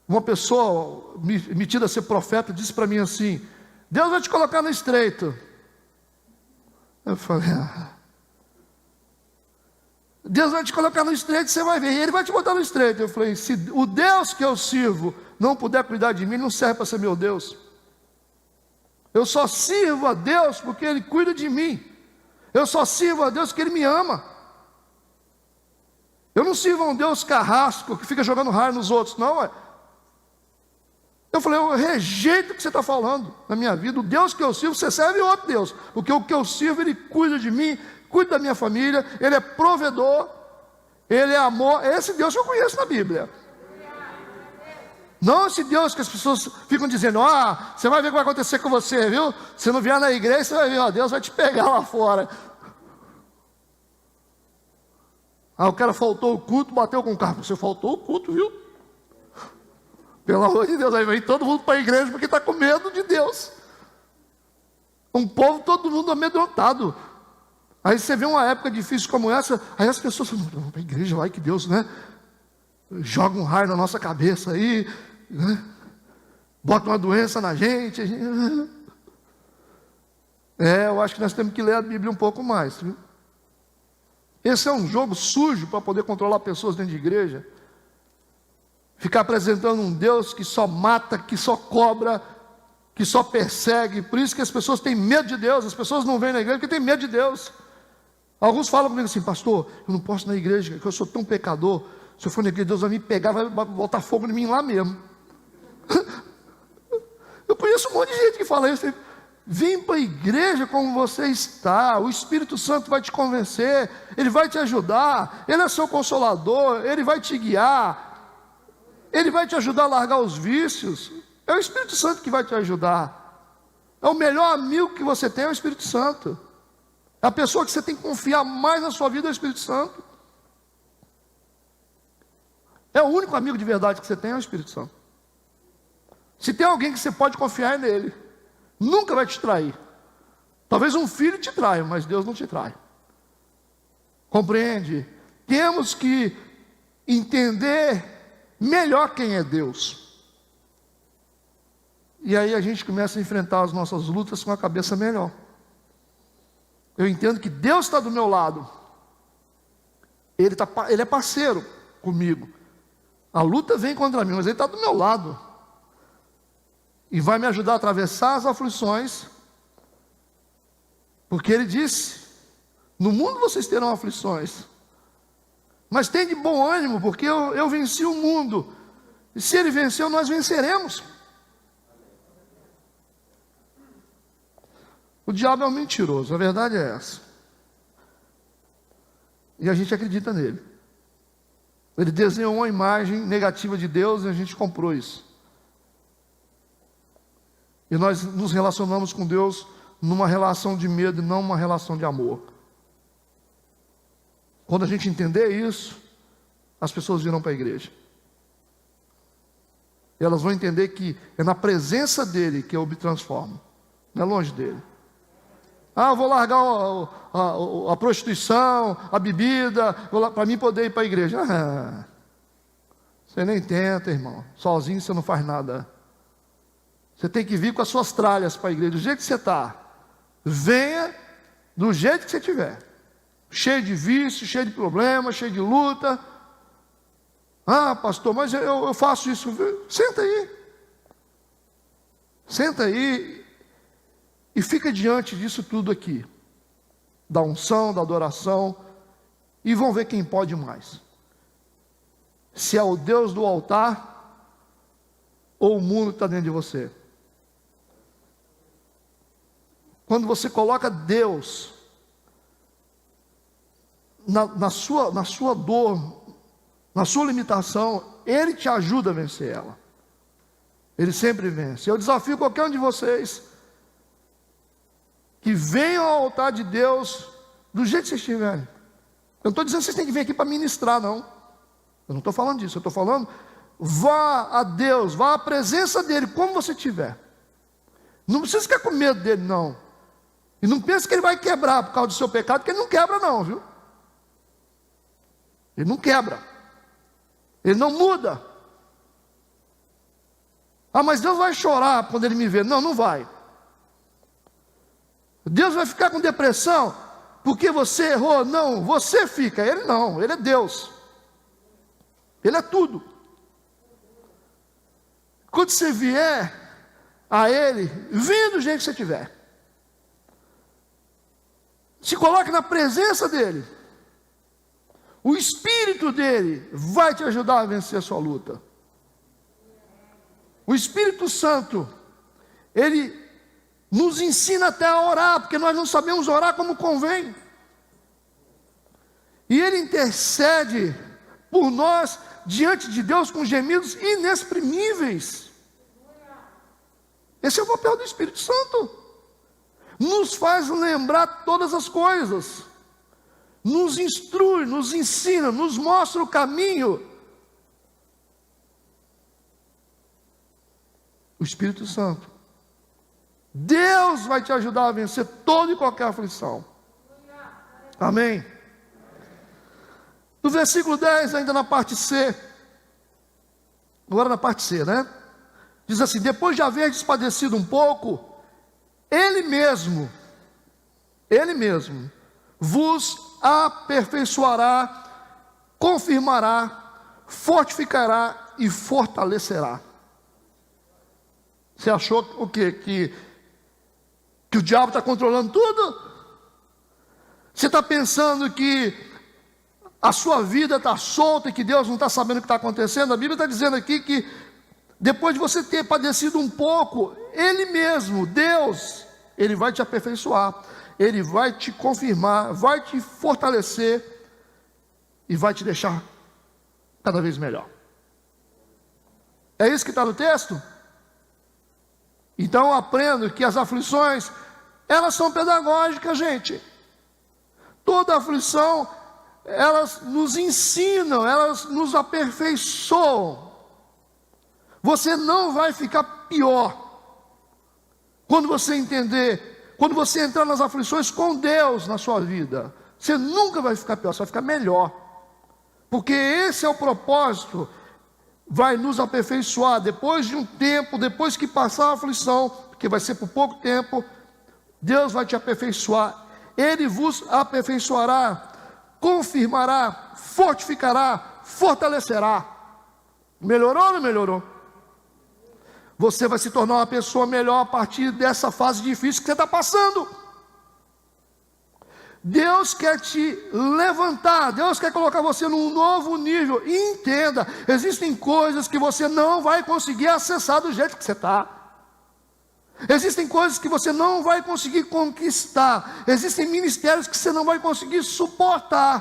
uma pessoa metida a ser profeta disse para mim assim, Deus vai te colocar no estreito. Eu falei, Deus vai te colocar no estreito, você vai ver, e Ele vai te botar no estreito. Eu falei, se o Deus que eu sirvo não puder cuidar de mim, não serve para ser meu Deus. Eu só sirvo a Deus porque Ele cuida de mim. Eu só sirvo a Deus porque Ele me ama. Eu não sirvo a um Deus carrasco que fica jogando raio nos outros, não. Eu falei, eu rejeito o que você está falando na minha vida. O Deus que eu sirvo, você serve outro Deus. Porque o que eu sirvo, Ele cuida de mim, cuida da minha família, Ele é provedor, Ele é amor. É esse Deus que eu conheço na Bíblia. Não esse Deus que as pessoas ficam dizendo, você vai ver o que vai acontecer com você, viu? Se não vier na igreja, você vai ver, Deus vai te pegar lá fora. O cara faltou o culto, bateu com o carro. Você faltou o culto, viu? Pelo amor de Deus, aí vem todo mundo para a igreja porque está com medo de Deus. Um povo, todo mundo amedrontado. Aí você vê uma época difícil como essa, aí as pessoas falam, vamos para a igreja, vai que Deus, joga um raio na nossa cabeça aí, bota uma doença na gente. Eu acho que nós temos que ler a Bíblia um pouco mais, viu? Esse é um jogo sujo para poder controlar pessoas dentro de igreja. Ficar apresentando um Deus que só mata, que só cobra, que só persegue. Por isso que as pessoas têm medo de Deus. As pessoas não vêm na igreja porque têm medo de Deus. Alguns falam comigo assim, pastor, eu não posso ir na igreja, porque eu sou tão pecador. Se eu for na igreja, Deus vai me pegar, vai botar fogo em mim lá mesmo. Eu conheço um monte de gente que fala isso. Vem para a igreja como você está, o Espírito Santo vai te convencer, Ele vai te ajudar, Ele é seu consolador, Ele vai te guiar, Ele vai te ajudar a largar os vícios, é o Espírito Santo que vai te ajudar. É o melhor amigo que você tem, é o Espírito Santo. É a pessoa que você tem que confiar mais na sua vida, é o Espírito Santo. É o único amigo de verdade que você tem, é o Espírito Santo. Se tem alguém que você pode confiar, é nele. Nunca vai te trair. Talvez um filho te traia, mas Deus não te trai. Compreende? Temos que entender melhor quem é Deus. E aí a gente começa a enfrentar as nossas lutas com a cabeça melhor. eu entendo que Deus está do meu lado. Ele é parceiro comigo. A luta vem contra mim, mas Ele está do meu lado. E vai me ajudar a atravessar as aflições. Porque Ele disse: no mundo vocês terão aflições, mas tem de bom ânimo, porque eu venci o mundo. E se Ele venceu, nós venceremos. O diabo é um mentiroso, a verdade é essa. E a gente acredita nele. Ele desenhou uma imagem negativa de Deus e a gente comprou isso. E nós nos relacionamos com Deus numa relação de medo e não uma relação de amor. Quando a gente entender isso, as pessoas virão para a igreja. E elas vão entender que é na presença dEle que eu me transformo, não é longe dEle. Eu vou largar a prostituição, a bebida, para mim poder ir para a igreja. Você nem tenta, irmão. Sozinho você não faz nada. Você tem que vir com as suas tralhas para a igreja, do jeito que você está. Venha do jeito que você estiver. Cheio de vício, cheio de problemas, cheio de luta. Pastor, mas eu faço isso. Senta aí. Senta aí. E fica diante disso tudo aqui. Da unção, da adoração. E vão ver quem pode mais. Se é o Deus do altar, ou o mundo que está dentro de você. Quando você coloca Deus na sua dor, na sua limitação, Ele te ajuda a vencer ela. Ele sempre vence. Eu desafio qualquer um de vocês que venham ao altar de Deus do jeito que vocês estiverem. Eu não estou dizendo que vocês têm que vir aqui para ministrar, não. Eu não estou falando disso. Eu estou falando, vá a Deus, vá à presença dEle, como você estiver. Não precisa ficar com medo dEle, não. E não pense que Ele vai quebrar por causa do seu pecado, porque Ele não quebra não, viu? Ele não quebra. Ele não muda. Mas Deus vai chorar quando Ele me ver. Não, não vai. Deus vai ficar com depressão porque você errou? Não, você fica. Ele não, Ele é Deus. Ele é tudo. Quando você vier a Ele, venha do jeito que você estiver. Se coloque na presença dEle. O Espírito dEle vai te ajudar a vencer a sua luta. O Espírito Santo, Ele nos ensina até a orar, porque nós não sabemos orar como convém. E Ele intercede por nós diante de Deus com gemidos inexprimíveis. Esse é o papel do Espírito Santo. Nos faz lembrar todas as coisas. Nos instrui, nos ensina, nos mostra o caminho. O Espírito Santo. Deus vai te ajudar a vencer toda e qualquer aflição. Amém? No versículo 10, ainda na parte C. Agora na parte C, né? Diz assim: depois de haver padecido um pouco, Ele mesmo vos aperfeiçoará, confirmará, fortificará e fortalecerá. Você achou o quê? Que o diabo está controlando tudo? Você está pensando que a sua vida está solta e que Deus não está sabendo o que está acontecendo? A Bíblia está dizendo aqui que depois de você ter padecido um pouco, Ele mesmo, Deus, Ele vai te aperfeiçoar, Ele vai te confirmar, vai te fortalecer e vai te deixar cada vez melhor. É isso que está no texto? Então eu aprendo que as aflições, elas são pedagógicas, gente. Toda aflição, elas nos ensinam, elas nos aperfeiçoam. Você não vai ficar pior quando você entender, quando você entrar nas aflições com Deus na sua vida. Você nunca vai ficar pior, você vai ficar melhor. Porque esse é o propósito. Vai nos aperfeiçoar depois de um tempo, depois que passar a aflição, porque vai ser por pouco tempo. Deus vai te aperfeiçoar. Ele vos aperfeiçoará, confirmará, fortificará, fortalecerá. Melhorou ou não melhorou? Você vai se tornar uma pessoa melhor a partir dessa fase difícil que você está passando. Deus quer te levantar, Deus quer colocar você num novo nível. E entenda, existem coisas que você não vai conseguir acessar do jeito que você está. Existem coisas que você não vai conseguir conquistar. Existem ministérios que você não vai conseguir suportar.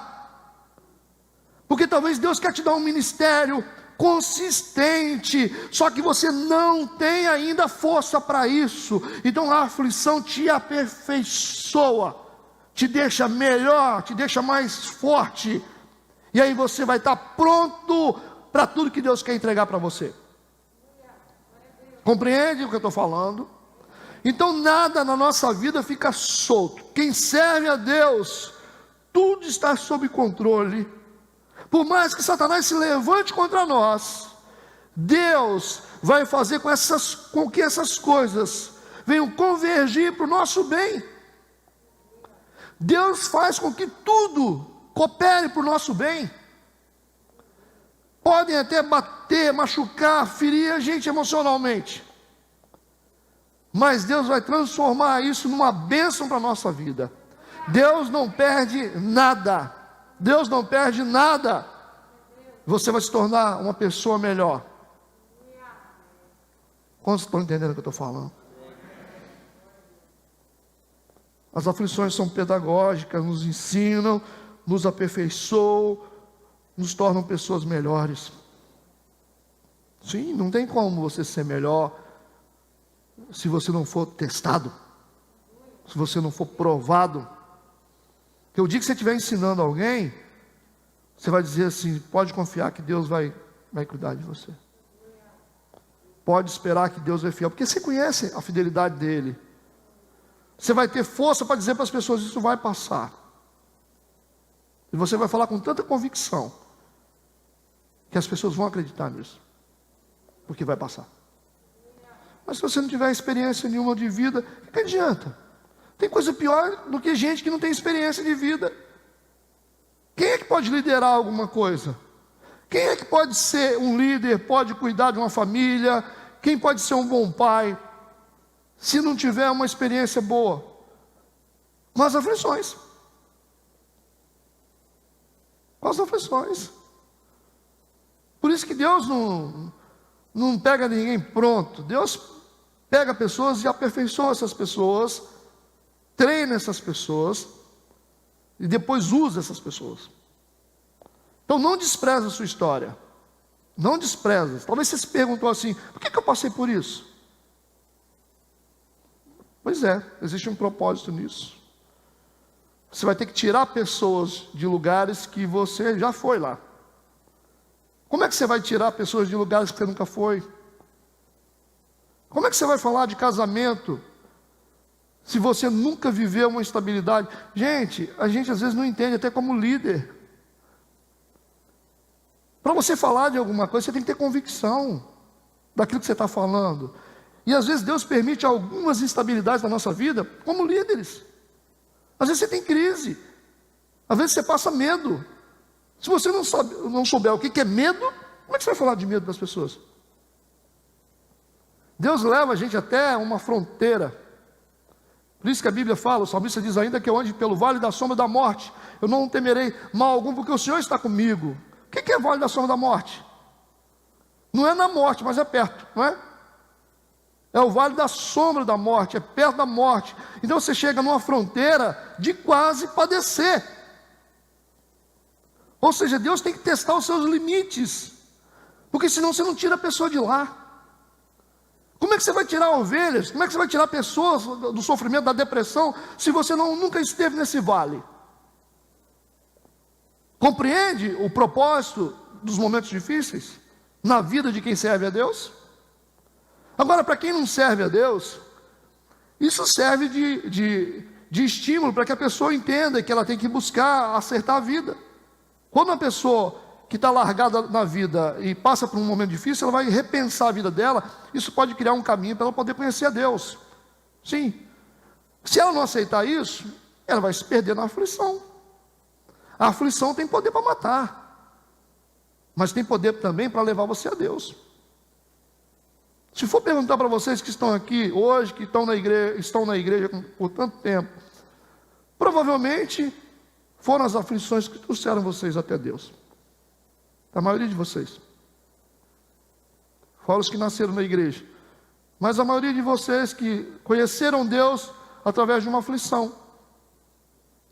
Porque talvez Deus quer te dar um ministério consistente, só que você não tem ainda força para isso. Então a aflição te aperfeiçoa, te deixa melhor, te deixa mais forte, e aí você vai estar pronto para tudo que Deus quer entregar para você. Compreende o que eu estou falando? Então nada na nossa vida fica solto. Quem serve a Deus, tudo está sob controle. Por mais que Satanás se levante contra nós, Deus vai fazer com que essas coisas venham convergir para o nosso bem. Deus faz com que tudo coopere para o nosso bem. Podem até bater, machucar, ferir a gente emocionalmente, mas Deus vai transformar isso numa bênção para a nossa vida. Deus não perde nada. Deus não perde nada. Você vai se tornar uma pessoa melhor. Quantos estão entendendo o que eu estou falando? As aflições são pedagógicas, nos ensinam, nos aperfeiçoam, nos tornam pessoas melhores. Sim, não tem como você ser melhor se você não for testado, se você não for provado. Porque o dia que você estiver ensinando alguém, você vai dizer assim: pode confiar que Deus vai cuidar de você. Pode esperar que Deus é fiel, porque você conhece a fidelidade dele. Você vai ter força para dizer para as pessoas: isso vai passar. E você vai falar com tanta convicção que as pessoas vão acreditar nisso, porque vai passar. Mas se você não tiver experiência nenhuma de vida, o que adianta? Tem coisa pior do que gente que não tem experiência de vida. Quem é que pode liderar alguma coisa? Quem é que pode ser um líder, pode cuidar de uma família? Quem pode ser um bom pai, se não tiver uma experiência boa? Com as aflições. Com as aflições. Por isso que Deus não pega ninguém pronto. Deus pega pessoas e aperfeiçoa essas pessoas, treina essas pessoas e depois usa essas pessoas. Então não despreza a sua história. Não despreza. Talvez você se perguntou assim: por que eu passei por isso? Pois é, existe um propósito nisso. Você vai ter que tirar pessoas de lugares que você já foi lá. Como é que você vai tirar pessoas de lugares que você nunca foi? Como é que você vai falar de casamento se você nunca viveu uma estabilidade? A gente às vezes não entende, até como líder. Para você falar de alguma coisa, você tem que ter convicção daquilo que você está falando. E às vezes Deus permite algumas instabilidades na nossa vida, como líderes. Às vezes você tem crise, às vezes você passa medo. Se você não souber o que é medo, como é que você vai falar de medo das pessoas? Deus leva a gente até uma fronteira. Por isso que a Bíblia fala, o salmista diz: ainda que eu ande pelo vale da sombra da morte, eu não temerei mal algum, porque o Senhor está comigo. O que é o vale da sombra da morte? Não é na morte, mas é perto, não é? É o vale da sombra da morte, é perto da morte. Então você chega numa fronteira de quase padecer. Ou seja, Deus tem que testar os seus limites, porque senão você não tira a pessoa de lá. Como é que você vai tirar ovelhas? Como é que você vai tirar pessoas do sofrimento, da depressão, se você nunca esteve nesse vale? Compreende o propósito dos momentos difíceis na vida de quem serve a Deus? Agora, para quem não serve a Deus, isso serve de estímulo para que a pessoa entenda que ela tem que buscar acertar a vida. Quando uma pessoa que está largada na vida e passa por um momento difícil, ela vai repensar a vida dela. Isso pode criar um caminho para ela poder conhecer a Deus. Sim. Se ela não aceitar isso, ela vai se perder na aflição. A aflição tem poder para matar, mas tem poder também para levar você a Deus. Se for perguntar para vocês que estão aqui hoje, que estão na igreja por tanto tempo, provavelmente foram as aflições que trouxeram vocês até Deus. A maioria de vocês. Fora os que nasceram na igreja. Mas a maioria de vocês que conheceram Deus através de uma aflição.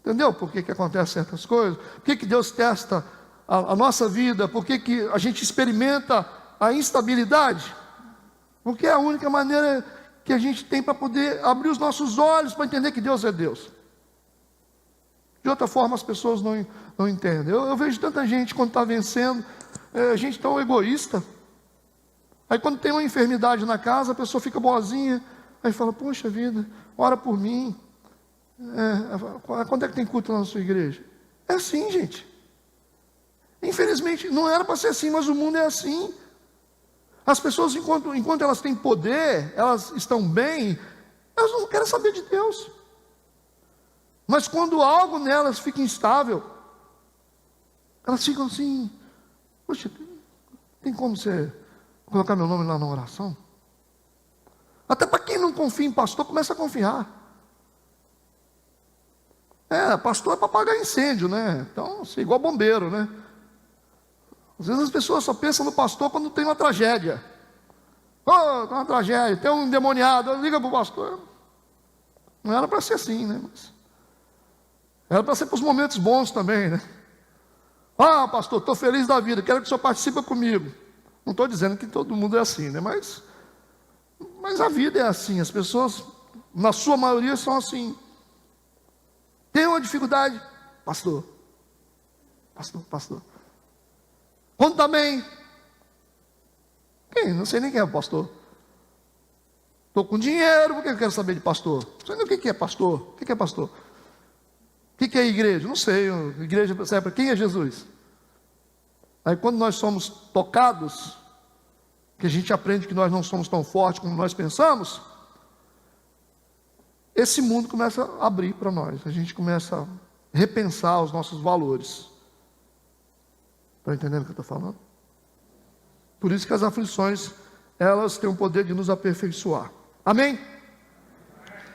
Entendeu por que acontecem certas coisas? Por que Deus testa a nossa vida? Por que a gente experimenta a instabilidade? Porque é a única maneira que a gente tem para poder abrir os nossos olhos para entender que Deus é Deus. De outra forma as pessoas não entendem. Eu vejo tanta gente quando está vencendo, gente tão egoísta. Aí quando tem uma enfermidade na casa, a pessoa fica boazinha, aí fala, poxa vida, ora por mim. Quando é que tem culto lá na sua igreja? É assim, gente. Infelizmente, não era para ser assim, mas o mundo é assim. As pessoas, enquanto elas têm poder, elas estão bem, elas não querem saber de Deus. Mas quando algo nelas fica instável, elas ficam assim, poxa, tem como você colocar meu nome lá na oração? Até para quem não confia em pastor, começa a confiar. Pastor é para apagar incêndio, né? Então, assim, igual bombeiro, né? Às vezes as pessoas só pensam no pastor quando tem uma tragédia. Tem uma tragédia, tem um endemoniado, liga para o pastor. Não era para ser assim, né? Mas era para ser para os momentos bons também, né? Pastor, estou feliz da vida, quero que o senhor participe comigo. Não estou dizendo que todo mundo é assim, né? Mas a vida é assim, as pessoas, na sua maioria, são assim. Tem uma dificuldade, pastor. Quando está bem, não sei nem quem é o pastor. Estou com dinheiro, por que eu quero saber de pastor? Não sei nem o que é pastor. O que é pastor? O que é igreja? Não sei. Igreja, sabe, quem é Jesus? Aí quando nós somos tocados, que a gente aprende que nós não somos tão fortes como nós pensamos, esse mundo começa a abrir para nós. A gente começa a repensar os nossos valores. Está entendendo o que eu estou falando? Por isso que as aflições, elas têm o poder de nos aperfeiçoar. Amém?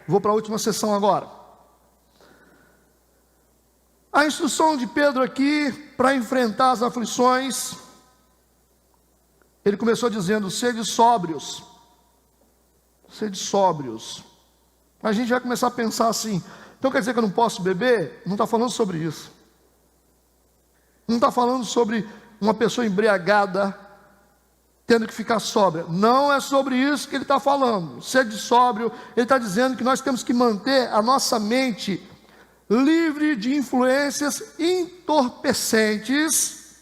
Vou para a última sessão agora. A instrução de Pedro aqui, para enfrentar as aflições, ele começou dizendo, sede sóbrios. Sede sóbrios. A gente vai começar a pensar assim, então quer dizer que eu não posso beber? Não está falando sobre isso. Não está falando sobre uma pessoa embriagada tendo que ficar sóbria. Não é sobre isso que ele está falando. Sede sóbrio, ele está dizendo que nós temos que manter a nossa mente livre de influências entorpecentes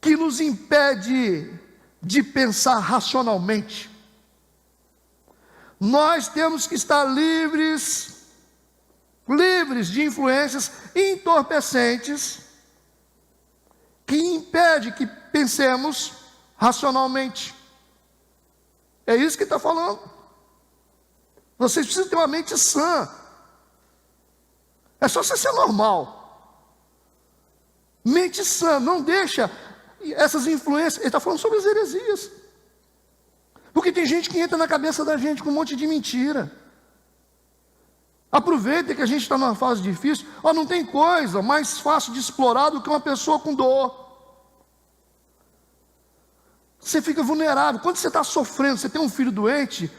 que nos impede de pensar racionalmente. Nós temos que estar livres de influências entorpecentes que impede que pensemos racionalmente. É isso que está falando. Vocês precisam ter uma mente sã. É só você ser normal. Mente sã, não deixa essas influências. Ele está falando sobre as heresias. Porque tem gente que entra na cabeça da gente com um monte de mentira. Aproveita que a gente está numa fase difícil. Não tem coisa mais fácil de explorar do que uma pessoa com dor. Você fica vulnerável. Quando você está sofrendo, você tem um filho doente,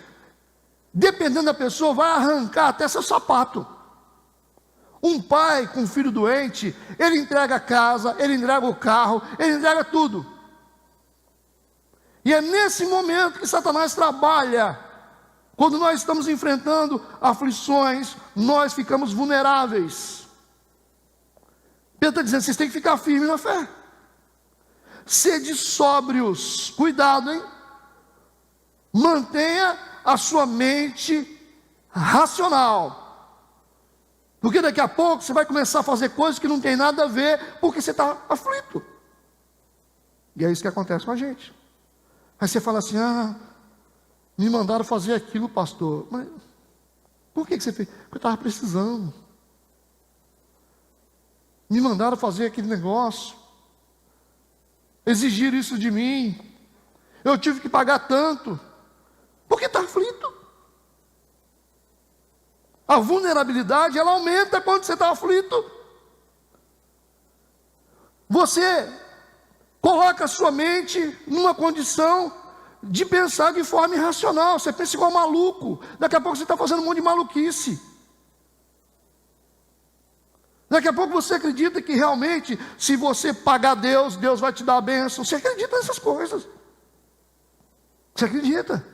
dependendo da pessoa, vai arrancar até seu sapato. Um pai com um filho doente, ele entrega a casa, ele entrega o carro, ele entrega tudo. E é nesse momento que Satanás trabalha. Quando nós estamos enfrentando aflições, nós ficamos vulneráveis. Pedro está dizendo, vocês têm que ficar firmes na fé. Sede sóbrios. Cuidado, hein? Mantenha a sua mente racional. Porque daqui a pouco você vai começar a fazer coisas que não tem nada a ver, porque você está aflito. E é isso que acontece com a gente. Aí você fala assim, me mandaram fazer aquilo, pastor. Mas Por que você fez? Porque eu estava precisando. Me mandaram fazer aquele negócio. Exigiram isso de mim. Eu tive que pagar tanto. Porque está aflito. A vulnerabilidade, ela aumenta quando você está aflito. Você coloca a sua mente numa condição de pensar de forma irracional. Você pensa igual maluco. Daqui a pouco você está fazendo um monte de maluquice. Daqui a pouco você acredita que realmente, se você pagar Deus, Deus vai te dar a bênção. Você acredita nessas coisas. Você acredita?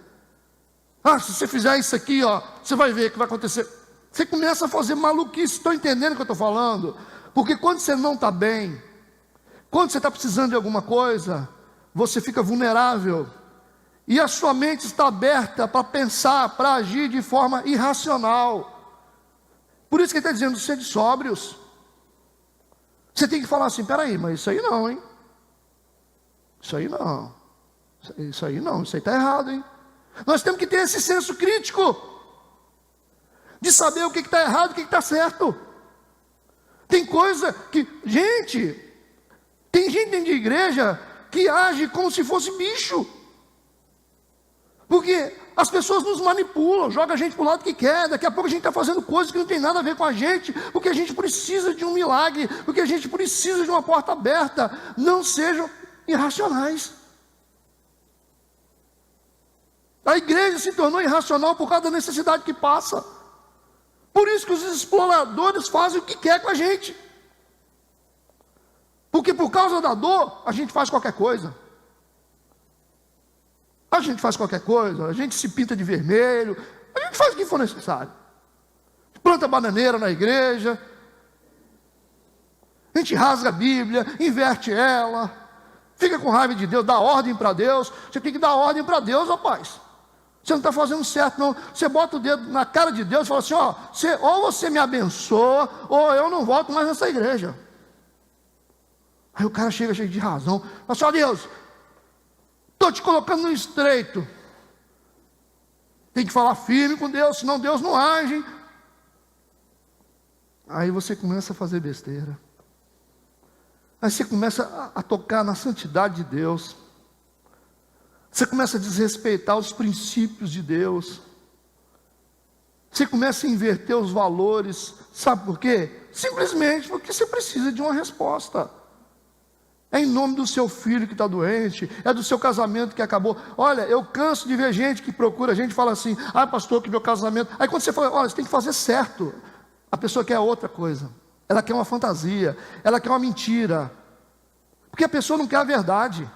Ah, se você fizer isso aqui, ó, você vai ver o que vai acontecer. Você começa a fazer maluquice. Estão entendendo o que eu estou falando? Porque quando você não está bem, quando você está precisando de alguma coisa, você fica vulnerável. E a sua mente está aberta para pensar, para agir de forma irracional. Por isso que ele está dizendo, sede sóbrios. Você tem que falar assim, peraí, mas isso aí não, hein? Isso aí não. Isso aí não, isso aí está errado, hein? Nós temos que ter esse senso crítico. De saber o que está errado e o que está certo. Tem coisa que, tem gente dentro de igreja que age como se fosse bicho. Porque as pessoas nos manipulam, jogam a gente para o lado que quer. Daqui a pouco a gente está fazendo coisas que não tem nada a ver com a gente, porque a gente precisa de um milagre, porque a gente precisa de uma porta aberta. Não sejam irracionais. A igreja se tornou irracional por causa da necessidade que passa. Por isso que os exploradores fazem o que quer com a gente. Porque por causa da dor, a gente faz qualquer coisa. A gente faz qualquer coisa, a gente se pinta de vermelho, a gente faz o que for necessário. Planta bananeira na igreja, a gente rasga a Bíblia, inverte ela, fica com raiva de Deus, dá ordem para Deus. Você tem que dar ordem para Deus, rapaz. Você não está fazendo certo, não. Você bota o dedo na cara de Deus e fala assim, ó, ou você me abençoa, ou eu não volto mais nessa igreja. Aí o cara chega cheio de razão, fala assim, ó Deus, estou te colocando no estreito. Tem que falar firme com Deus, senão Deus não age. Aí você começa a fazer besteira. Aí você começa a tocar na santidade de Deus. Você começa a desrespeitar os princípios de Deus. Você começa a inverter os valores. Sabe por quê? Simplesmente porque você precisa de uma resposta. É em nome do seu filho que está doente, é do seu casamento que acabou. Olha, eu canso de ver gente que procura a gente e fala assim, ah pastor, que meu casamento... Aí quando você fala, olha, você tem que fazer certo. A pessoa quer outra coisa. Ela quer uma fantasia, ela quer uma mentira. Porque a pessoa não quer a verdade.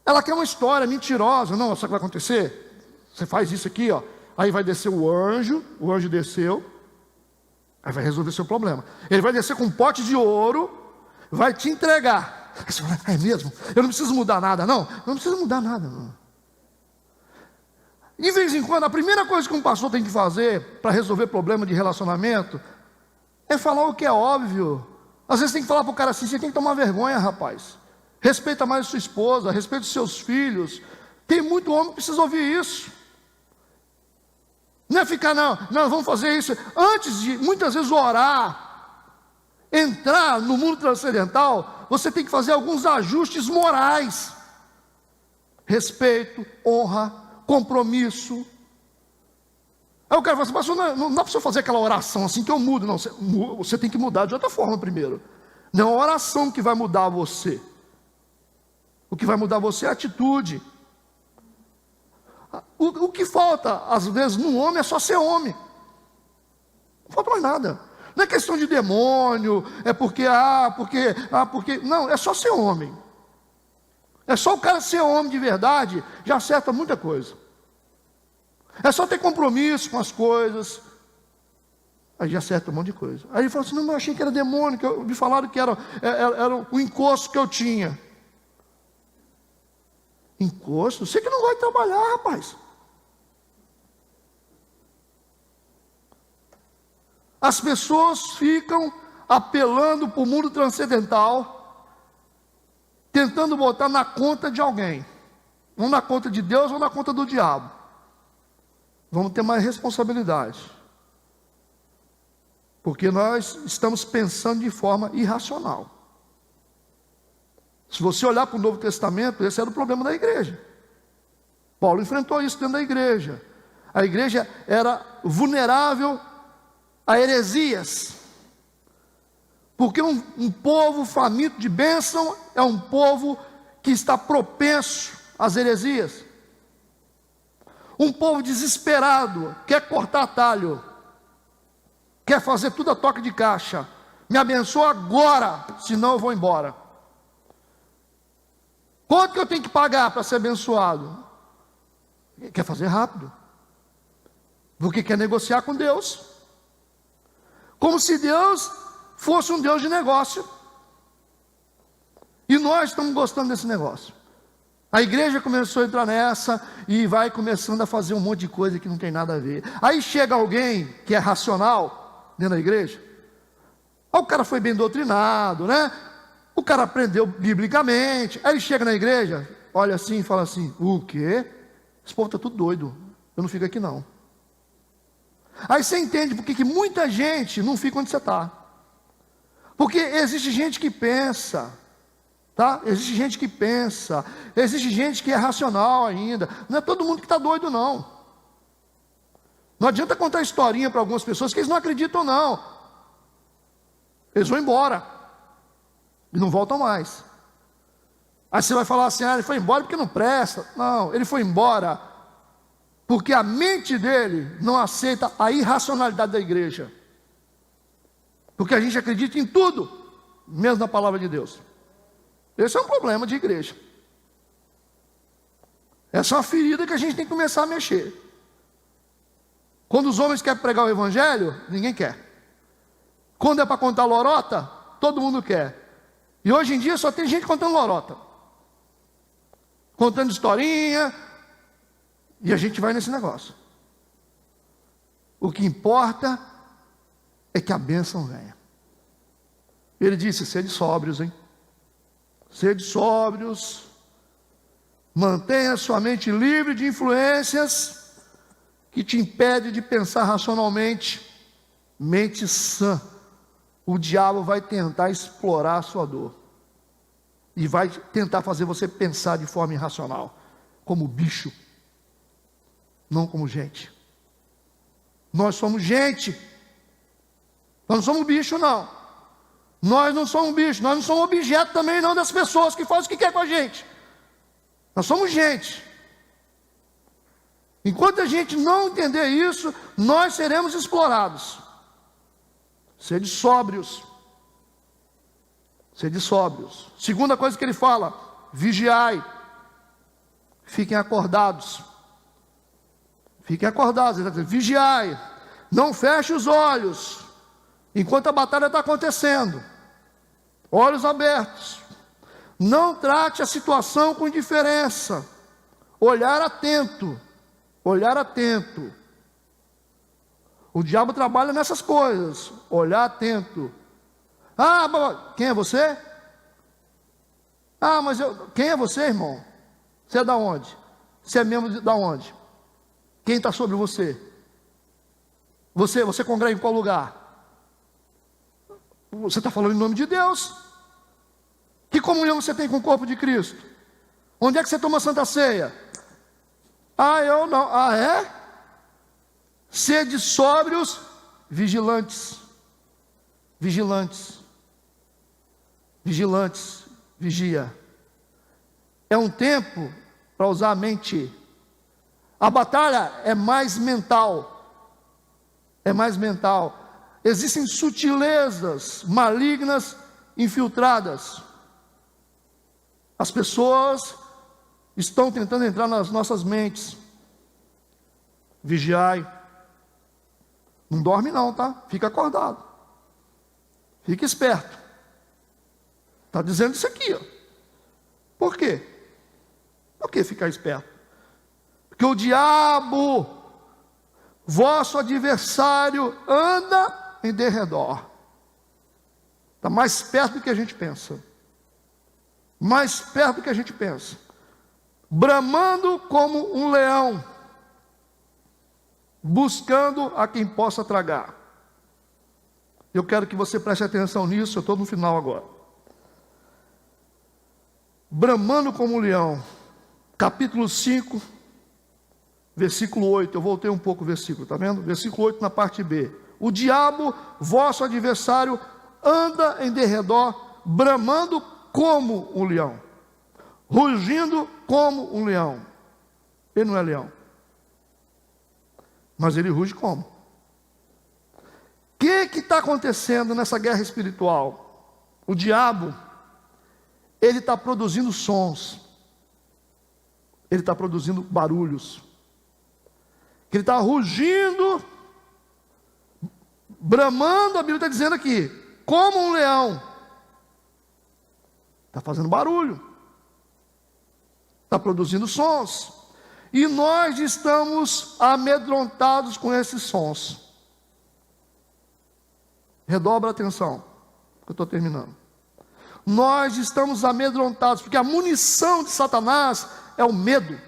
Ela quer uma história mentirosa. Não, sabe o que vai acontecer? Você faz isso aqui, ó. Aí vai descer o anjo desceu, aí vai resolver seu problema. Ele vai descer com um pote de ouro, vai te entregar. É mesmo? Eu não preciso mudar nada, não? Não precisa mudar nada, não. De vez em quando, a primeira coisa que um pastor tem que fazer para resolver problema de relacionamento é falar o que é óbvio. Às vezes tem que falar para o cara assim, você tem que tomar vergonha, rapaz. Respeita mais a sua esposa, respeita os seus filhos. Tem muito homem que precisa ouvir isso. Não é ficar, não, vamos fazer isso. Antes de, muitas vezes, orar, entrar no mundo transcendental, você tem que fazer alguns ajustes morais. Respeito, honra, compromisso. Aí o cara fala assim, pastor, não dá para você fazer aquela oração assim que eu mudo. Não, você tem que mudar de outra forma primeiro. Não é a oração que vai mudar você. O que vai mudar você é a atitude. O que falta, às vezes, no homem é só ser homem. Não falta mais nada. Não é questão de demônio, é porque. Não, é só ser homem. É só o cara ser homem de verdade, já acerta muita coisa. É só ter compromisso com as coisas. Aí já acerta um monte de coisa. Aí ele fala assim, não, eu achei que era demônio, que me falaram que era o encosto que eu tinha. Encosto? Você que não vai trabalhar, rapaz. As pessoas ficam apelando para o mundo transcendental, tentando botar na conta de alguém. Ou na conta de Deus ou na conta do diabo. Vamos ter mais responsabilidade. Porque nós estamos pensando de forma irracional. Se você olhar para o Novo Testamento, esse era o problema da igreja. Paulo enfrentou isso dentro da igreja. A igreja era vulnerável a heresias. Porque um povo faminto de bênção é um povo que está propenso às heresias. Um povo desesperado, quer cortar atalho, quer fazer tudo a toque de caixa. Me abençoa agora, senão eu vou embora. Quanto que eu tenho que pagar para ser abençoado? Quer fazer rápido. Porque quer negociar com Deus. Como se Deus fosse um Deus de negócio. E nós estamos gostando desse negócio. A igreja começou a entrar nessa e vai começando a fazer um monte de coisa que não tem nada a ver. Aí chega alguém que é racional dentro da igreja. O cara foi bem doutrinado, né? O cara aprendeu biblicamente. Aí ele chega na igreja, olha assim e fala assim: o quê? Esse povo está tudo doido. Eu não fico aqui não. Aí você entende por que muita gente não fica onde você está. Porque existe gente que pensa, tá? Existe gente que pensa, existe gente que é racional ainda. Não é todo mundo que está doido não. Não adianta contar historinha para algumas pessoas que eles não acreditam não. Eles vão embora e não voltam mais. Aí você vai falar assim: ele foi embora porque não presta. Não, ele foi embora porque a mente dele não aceita a irracionalidade da igreja. Porque a gente acredita em tudo, menos na palavra de Deus. Esse é um problema de igreja. Essa é uma ferida que a gente tem que começar a mexer. Quando os homens querem pregar o evangelho, ninguém quer. Quando é para contar lorota, todo mundo quer. E hoje em dia só tem gente contando lorota, contando historinha, e a gente vai nesse negócio. O que importa é que a bênção venha. Ele disse: sede sóbrios, hein? Sede sóbrios, mantenha sua mente livre de influências que te impedem de pensar racionalmente. Mente sã. O diabo vai tentar explorar a sua dor e vai tentar fazer você pensar de forma irracional, como bicho, não como gente. Nós somos gente. Nós não somos bicho não. Nós não somos bicho. Nós não somos objeto também não das pessoas que fazem o que quer com a gente. Nós somos gente. Enquanto a gente não entender isso, nós seremos explorados. Sede sóbrios. Sede sóbrios. Segunda coisa que ele fala: vigiai. Fiquem acordados. Fiquem acordados. Ele está dizendo: vigiai. Não feche os olhos enquanto a batalha está acontecendo. Olhos abertos. Não trate a situação com indiferença. Olhar atento. Olhar atento. O diabo trabalha nessas coisas. Olhar atento. Quem é você? Quem é você, irmão? Você é da onde? Você é membro da onde? Quem está sobre você? Você congrega em qual lugar? Você está falando em nome de Deus. Que comunhão você tem com o corpo de Cristo? Onde é que você toma a Santa Ceia? Eu não. É? Sede sóbrios, vigilantes. Vigilantes. Vigilantes. Vigia. É um tempo para usar a mente. A batalha é mais mental. É mais mental. Existem sutilezas malignas infiltradas. As pessoas estão tentando entrar nas nossas mentes. Vigiai. Não dorme não, tá? Fica acordado. Fica esperto. Está dizendo isso aqui, ó. Por quê? Por que ficar esperto? Porque o diabo, vosso adversário, anda em derredor. Está mais perto do que a gente pensa. Mais perto do que a gente pensa. Bramando como um leão, buscando a quem possa tragar. Eu quero que você preste atenção nisso, eu estou no final agora. Bramando como um leão, capítulo 5, versículo 8, eu voltei um pouco o versículo, está vendo? Versículo 8 na parte B. O diabo, vosso adversário, anda em derredor, bramando como um leão, rugindo como um leão. Ele não é leão, mas ele ruge como? O que está acontecendo nessa guerra espiritual? O diabo, ele está produzindo sons, ele está produzindo barulhos, ele está rugindo, bramando, a Bíblia está dizendo aqui, como um leão, está fazendo barulho, está produzindo sons, e nós estamos amedrontados com esses sons. Redobra a atenção, que eu estou terminando. Nós estamos amedrontados, porque a munição de Satanás é o medo.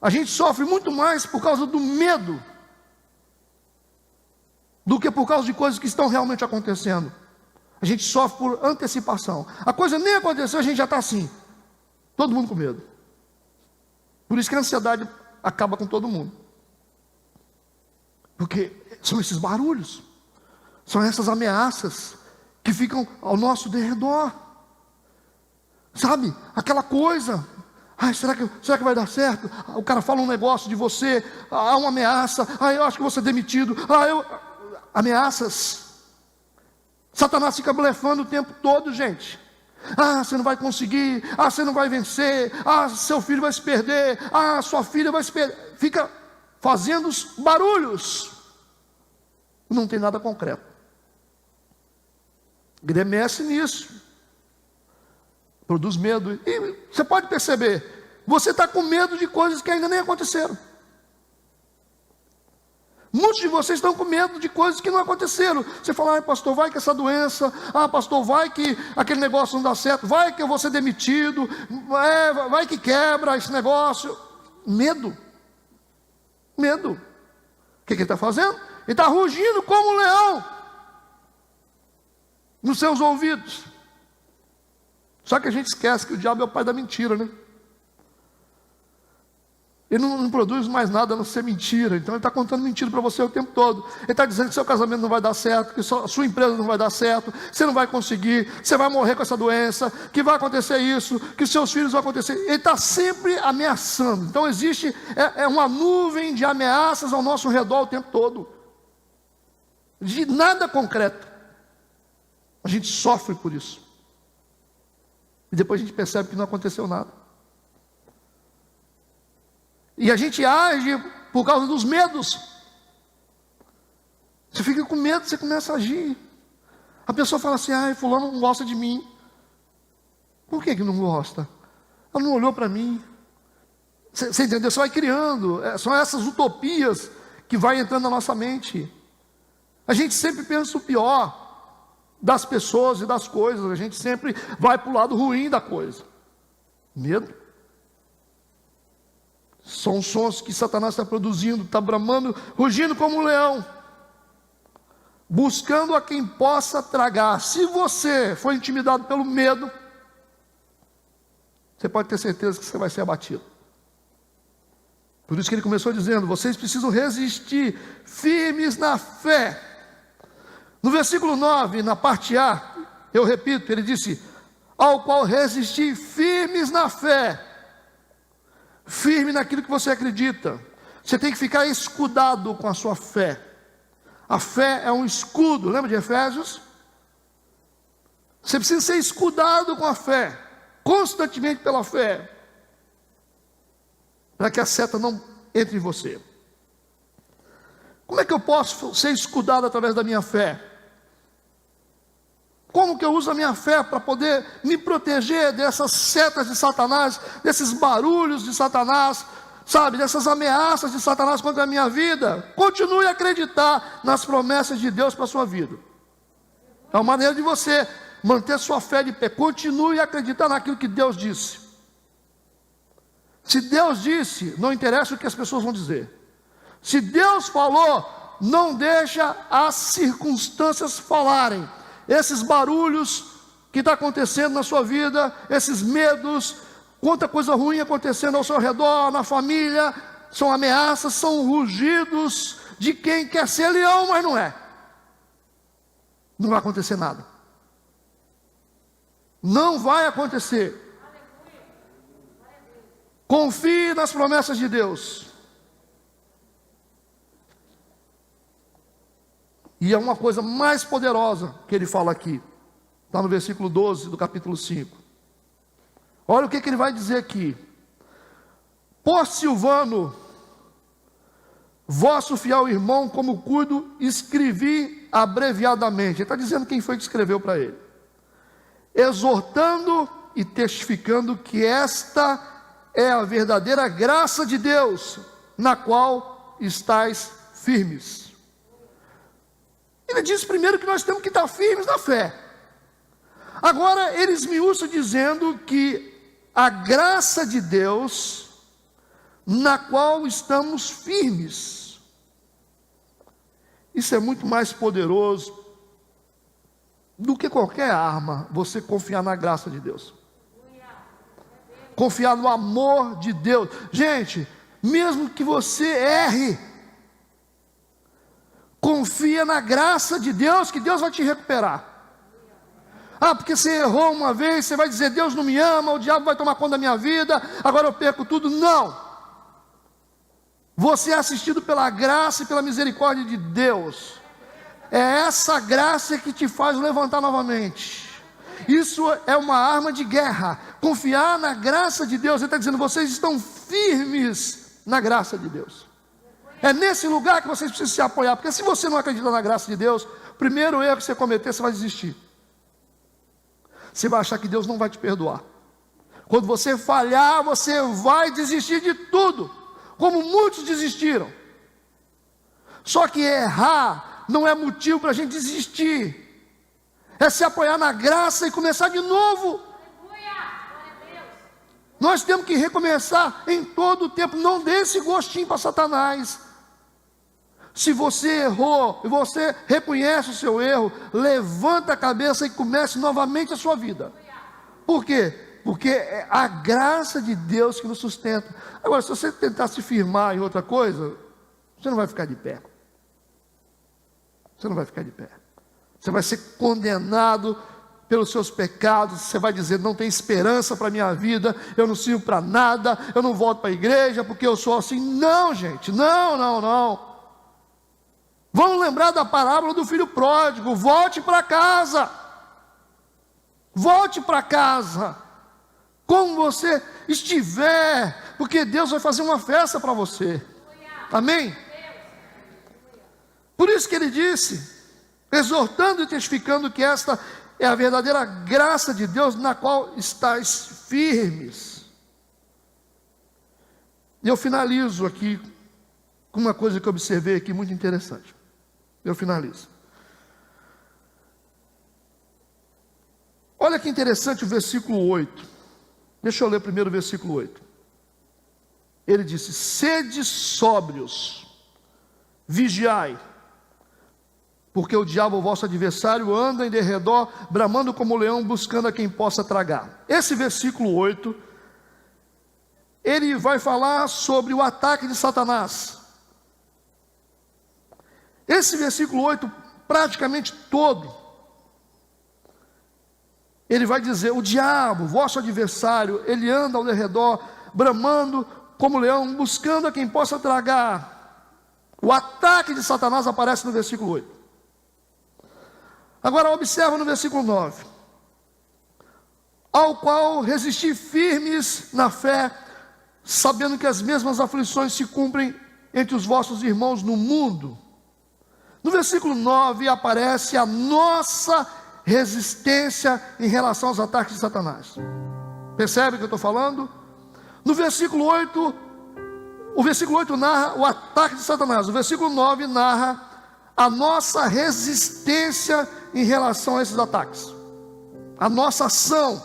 A gente sofre muito mais por causa do medo, do que por causa de coisas que estão realmente acontecendo. A gente sofre por antecipação. A coisa nem aconteceu, a gente já está assim, todo mundo com medo. Por isso que a ansiedade acaba com todo mundo. Porque são esses barulhos, são essas ameaças que ficam ao nosso derredor. Sabe, aquela coisa, ai, será que vai dar certo? O cara fala um negócio de você, há uma ameaça, eu acho que vou ser demitido, ameaças. Satanás fica blefando o tempo todo, gente. Você não vai conseguir, você não vai vencer, seu filho vai se perder, sua filha vai se perder. Fica fazendo os barulhos. Não tem nada concreto. Gremece nisso. Produz medo. E você pode perceber, você está com medo de coisas que ainda nem aconteceram. Muitos de vocês estão com medo de coisas que não aconteceram. Você fala, pastor, vai que essa doença, pastor, vai que aquele negócio não dá certo, vai que eu vou ser demitido, vai que quebra esse negócio. Medo. Medo. O que ele está fazendo? Ele está rugindo como um leão nos seus ouvidos. Só que a gente esquece que o diabo é o pai da mentira, né? Ele não produz mais nada a não ser mentira. Então ele está contando mentira para você o tempo todo. Ele está dizendo que seu casamento não vai dar certo, que sua empresa não vai dar certo, você não vai conseguir, você vai morrer com essa doença, que vai acontecer isso, que seus filhos vão acontecer. Ele está sempre ameaçando. Então existe uma nuvem de ameaças ao nosso redor o tempo todo. De nada concreto. A gente sofre por isso. E depois a gente percebe que não aconteceu nada. E a gente age por causa dos medos. Você fica com medo, você começa a agir. A pessoa fala assim, fulano não gosta de mim. Por que não gosta? Ela não olhou para mim. Você entendeu? Você vai criando. São essas utopias que vai entrando na nossa mente. A gente sempre pensa o pior das pessoas e das coisas. A gente sempre vai para o lado ruim da coisa. Medo. São sons que Satanás está produzindo, está bramando, rugindo como um leão, buscando a quem possa tragar. Se você for intimidado pelo medo, você pode ter certeza que você vai ser abatido. Por isso que ele começou dizendo, vocês precisam resistir, firmes na fé. No versículo 9, na parte A, eu repito, ele disse, ao qual resistir firmes na fé. Firme naquilo que você acredita. Você tem que ficar escudado com a sua fé. A fé é um escudo, lembra de Efésios? Você precisa ser escudado com a fé, constantemente pela fé, para que a seta não entre em você. Como é que eu posso ser escudado através da minha fé? Como que eu uso a minha fé para poder me proteger dessas setas de Satanás, desses barulhos de Satanás, sabe, dessas ameaças de Satanás contra a minha vida? Continue a acreditar nas promessas de Deus para a sua vida. É uma maneira de você manter sua fé de pé. Continue a acreditar naquilo que Deus disse. Se Deus disse, não interessa o que as pessoas vão dizer. Se Deus falou, não deixa as circunstâncias falarem. Esses barulhos que está acontecendo na sua vida, esses medos, quanta coisa ruim acontecendo ao seu redor, na família, são ameaças, são rugidos de quem quer ser leão, mas não é. Não vai acontecer nada. Não vai acontecer. Confie nas promessas de Deus. E é uma coisa mais poderosa que ele fala aqui. Está no versículo 12 do capítulo 5. Olha o que ele vai dizer aqui. Por Silvano, vosso fiel irmão, como cuido, escrevi abreviadamente. Ele está dizendo quem foi que escreveu para ele. Exortando e testificando que esta é a verdadeira graça de Deus, na qual estáis firmes. Ele diz primeiro que nós temos que estar firmes na fé. Agora ele esmiuça dizendo que a graça de Deus, na qual estamos firmes. Isso é muito mais poderoso do que qualquer arma, você confiar na graça de Deus. Confiar no amor de Deus. Gente, mesmo que você erre, confia na graça de Deus, que Deus vai te recuperar. Ah, porque você errou uma vez, você vai dizer, Deus não me ama, o diabo vai tomar conta da minha vida, agora eu perco tudo. Não. Você é assistido pela graça e pela misericórdia de Deus. É essa graça que te faz levantar novamente. Isso é uma arma de guerra. Confiar na graça de Deus. Ele está dizendo, vocês estão firmes na graça de Deus. É nesse lugar que vocês precisam se apoiar. Porque se você não acredita na graça de Deus, o primeiro erro que você cometer, você vai desistir. Você vai achar que Deus não vai te perdoar. Quando você falhar, você vai desistir de tudo, como muitos desistiram. Só que errar não é motivo para a gente desistir. É se apoiar na graça e começar de novo. Nós temos que recomeçar em todo o tempo. Não dê esse gostinho para Satanás. Se você errou e você reconhece o seu erro, levanta a cabeça e comece novamente a sua vida. Por quê? Porque é a graça de Deus que nos sustenta. Agora, se você tentar se firmar em outra coisa, você não vai ficar de pé. Você não vai ficar de pé. Você vai ser condenado pelos seus pecados. Você vai dizer, não tem esperança para a minha vida, eu não sirvo para nada, eu não volto para a igreja porque eu sou assim. Não, gente, não. Vamos lembrar da parábola do filho pródigo. Volte para casa. Volte para casa. Como você estiver, porque Deus vai fazer uma festa para você. Amém? Por isso que ele disse, exortando e testificando que esta é a verdadeira graça de Deus, na qual estáis firmes. E eu finalizo aqui com uma coisa que eu observei aqui muito interessante. Eu finalizo. Olha que interessante o versículo 8. Deixa eu ler primeiro o versículo 8. Ele disse, sede sóbrios, vigiai, porque o diabo, vosso adversário, anda em derredor, bramando como leão, buscando a quem possa tragar. Esse versículo 8, ele vai falar sobre o ataque de Satanás. Esse versículo 8, praticamente todo, ele vai dizer, o diabo, vosso adversário, ele anda ao derredor, bramando como leão, buscando a quem possa tragar. O ataque de Satanás aparece no versículo 8. Agora observa no versículo 9. Ao qual resisti firmes na fé, sabendo que as mesmas aflições se cumprem entre os vossos irmãos no mundo. No versículo 9 aparece a nossa resistência em relação aos ataques de Satanás. Percebe o que eu estou falando? No versículo 8, o versículo 8 narra o ataque de Satanás. O versículo 9 narra a nossa resistência em relação a esses ataques. A nossa ação,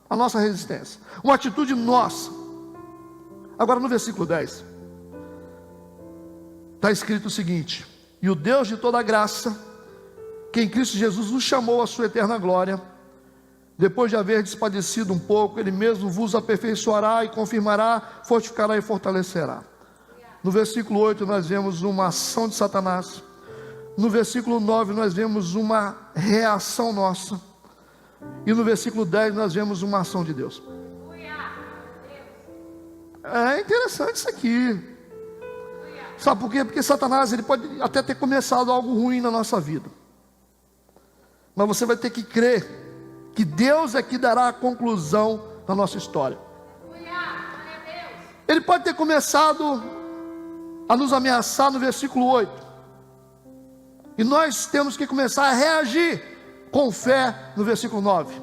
a nossa resistência. Uma atitude nossa. Agora no versículo 10, está escrito o seguinte, E o Deus de toda graça, que em Cristo Jesus nos chamou à sua eterna glória, depois de haver padecido um pouco, Ele mesmo vos aperfeiçoará e confirmará, fortificará e fortalecerá. No versículo 8 nós vemos uma ação de Satanás. No versículo 9 nós vemos uma reação nossa. E no versículo 10 nós vemos uma ação de Deus. É interessante isso aqui. Sabe por quê? Porque Satanás, ele pode até ter começado algo ruim na nossa vida, mas você vai ter que crer que Deus é que dará a conclusão da nossa história. Ele pode ter começado a nos ameaçar no versículo 8, e nós temos que começar a reagir com fé no versículo 9,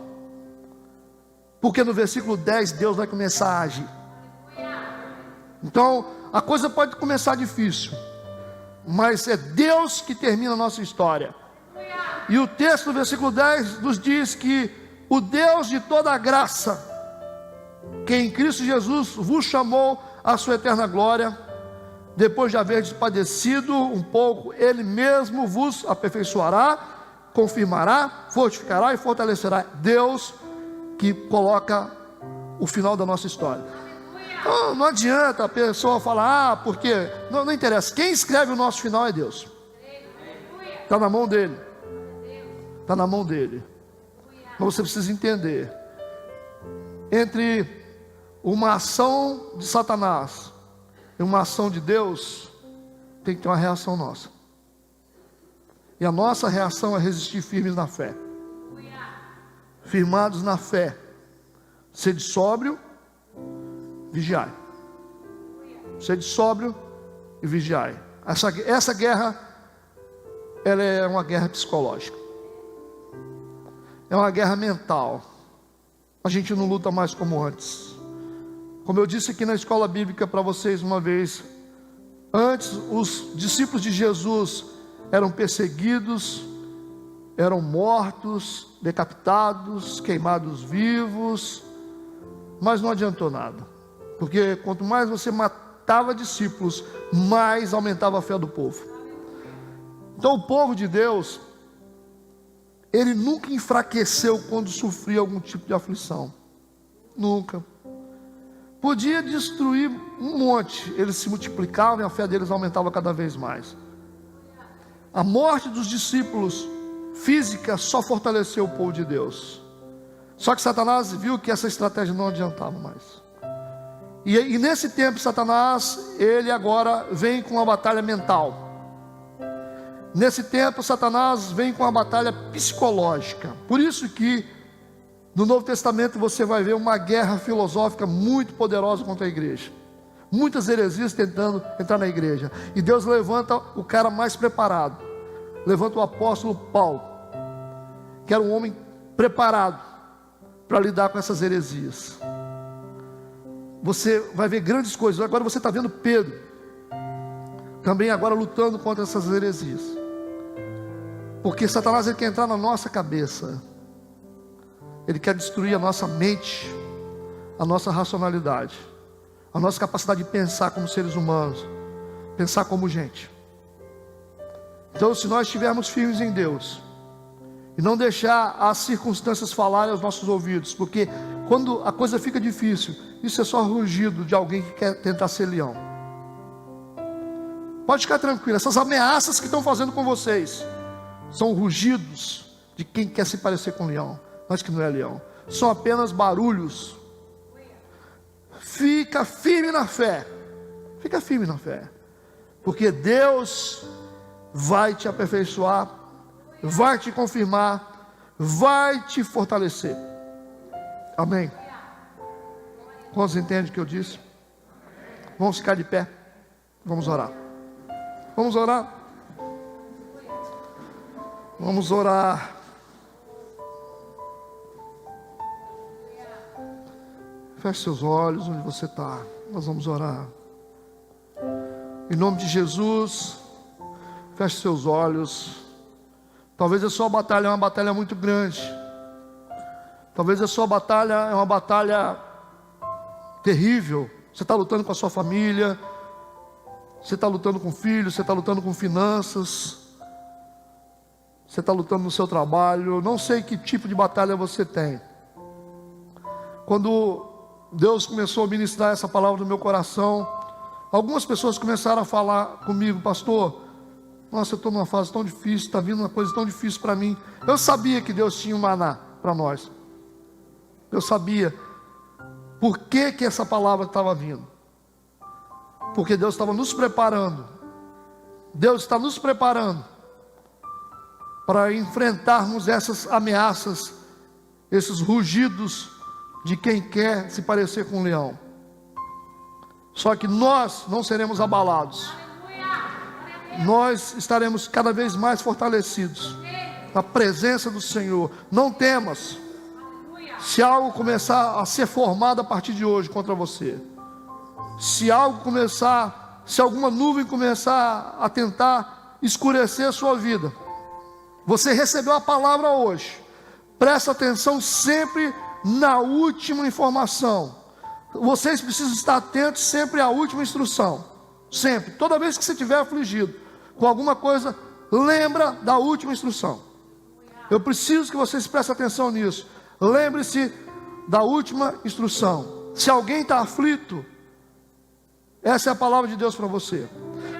porque no versículo 10 Deus vai começar a agir. Então a coisa pode começar difícil, mas é Deus que termina a nossa história. E o texto do versículo 10 nos diz que o Deus de toda a graça, que em Cristo Jesus vos chamou à sua eterna glória, depois de haver padecido um pouco, Ele mesmo vos aperfeiçoará, confirmará, fortificará e fortalecerá. Deus que coloca o final da nossa história. Não adianta a pessoa falar, porque não interessa. Quem escreve o nosso final é Deus. Está na mão dele. Está na mão dele. Mas você precisa entender: entre uma ação de Satanás e uma ação de Deus, tem que ter uma reação nossa. E a nossa reação é resistir firmes na fé. Firmados na fé. Sede sóbrio, vigiai. Sede sóbrio e vigiai. Essa guerra, ela é uma guerra psicológica. É uma guerra mental. A gente não luta mais como antes. Como eu disse aqui na escola bíblica para vocês uma vez, antes os discípulos de Jesus eram perseguidos, eram mortos, decapitados, queimados vivos, mas não adiantou nada, porque quanto mais você matava discípulos, mais aumentava a fé do povo. Então o povo de Deus, ele nunca enfraqueceu quando sofria algum tipo de aflição. Nunca. Podia destruir um monte, eles se multiplicavam e a fé deles aumentava cada vez mais. A morte dos discípulos física só fortaleceu o povo de Deus. Só que Satanás viu que essa estratégia não adiantava mais. E nesse tempo Satanás, ele agora vem com uma batalha mental. Nesse tempo Satanás vem com uma batalha psicológica. Por isso que no Novo Testamento você vai ver uma guerra filosófica muito poderosa contra a igreja. Muitas heresias tentando entrar na igreja. E Deus levanta o cara mais preparado. Levanta o apóstolo Paulo, que era um homem preparado para lidar com essas heresias. Você vai ver grandes coisas. Agora você está vendo Pedro também agora lutando contra essas heresias. Porque Satanás, ele quer entrar na nossa cabeça. Ele quer destruir a nossa mente, a nossa racionalidade, a nossa capacidade de pensar como seres humanos, pensar como gente. Então, se nós estivermos firmes em Deus e não deixar as circunstâncias falarem aos nossos ouvidos, porque quando a coisa fica difícil, isso é só rugido de alguém que quer tentar ser leão. Pode ficar tranquilo, essas ameaças que estão fazendo com vocês são rugidos de quem quer se parecer com leão, mas que não é leão. São apenas barulhos. Fica firme na fé. Fica firme na fé. Porque Deus vai te aperfeiçoar, vai te confirmar, vai te fortalecer. Amém? Quantos entendem o que eu disse? Vamos ficar de pé. Vamos orar. Vamos orar. Vamos orar. Feche seus olhos onde você está. Nós vamos orar. Em nome de Jesus, feche seus olhos. Talvez a sua batalha é uma batalha muito grande. Talvez a sua batalha é uma batalha terrível. Você está lutando com a sua família. Você está lutando com filhos, você está lutando com finanças, você está lutando no seu trabalho, não sei que tipo de batalha você tem. Quando Deus começou a ministrar essa palavra no meu coração, algumas pessoas começaram a falar comigo: pastor, nossa, eu estou numa fase tão difícil, está vindo uma coisa tão difícil para mim. Eu sabia que Deus tinha um maná para nós. Eu sabia por que essa palavra estava vindo. Porque Deus estava nos preparando. Deus está nos preparando para enfrentarmos essas ameaças, esses rugidos de quem quer se parecer com um leão. Só que nós não seremos abalados. Nós estaremos cada vez mais fortalecidos na presença do Senhor. Não temas se algo começar a ser formado a partir de hoje contra você. Se alguma nuvem começar a tentar escurecer a sua vida, você recebeu a palavra hoje. Presta atenção sempre na última informação. Vocês precisam estar atentos sempre à última instrução. Sempre, toda vez que você estiver afligido com alguma coisa, lembra da última instrução. Eu preciso que vocês prestem atenção nisso. Lembre-se da última instrução. Se alguém está aflito, essa é a palavra de Deus para você.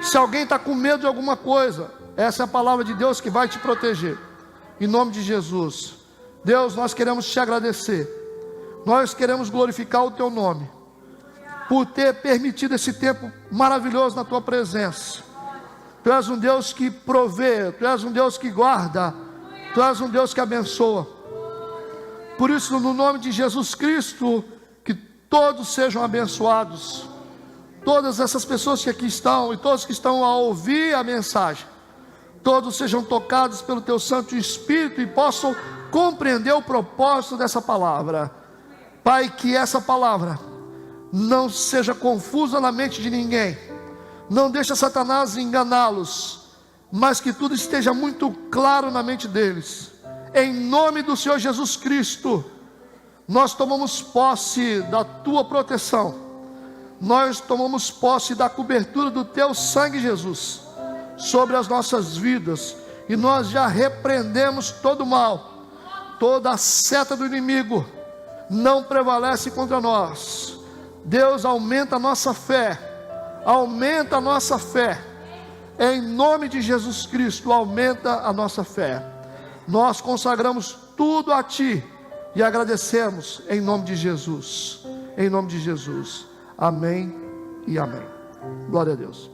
Se alguém está com medo de alguma coisa, essa é a palavra de Deus que vai te proteger. Em nome de Jesus. Deus, nós queremos te agradecer. Nós queremos glorificar o teu nome, por ter permitido esse tempo maravilhoso na tua presença. Tu és um Deus que provê, tu és um Deus que guarda, tu és um Deus que abençoa. Por isso, no nome de Jesus Cristo, que todos sejam abençoados. Todas essas pessoas que aqui estão e todos que estão a ouvir a mensagem, todos sejam tocados pelo teu Santo Espírito e possam compreender o propósito dessa palavra. Pai, que essa palavra não seja confusa na mente de ninguém. Não deixa Satanás enganá-los, mas que tudo esteja muito claro na mente deles. Em nome do Senhor Jesus Cristo, nós tomamos posse da tua proteção. Nós tomamos posse da cobertura do teu sangue, Jesus, sobre as nossas vidas. E nós já repreendemos todo o mal, toda a seta do inimigo não prevalece contra nós. Deus, aumenta a nossa fé. Aumenta a nossa fé. Em nome de Jesus Cristo, aumenta a nossa fé. Nós consagramos tudo a Ti e agradecemos em nome de Jesus. Em nome de Jesus. Amém e amém. Glória a Deus.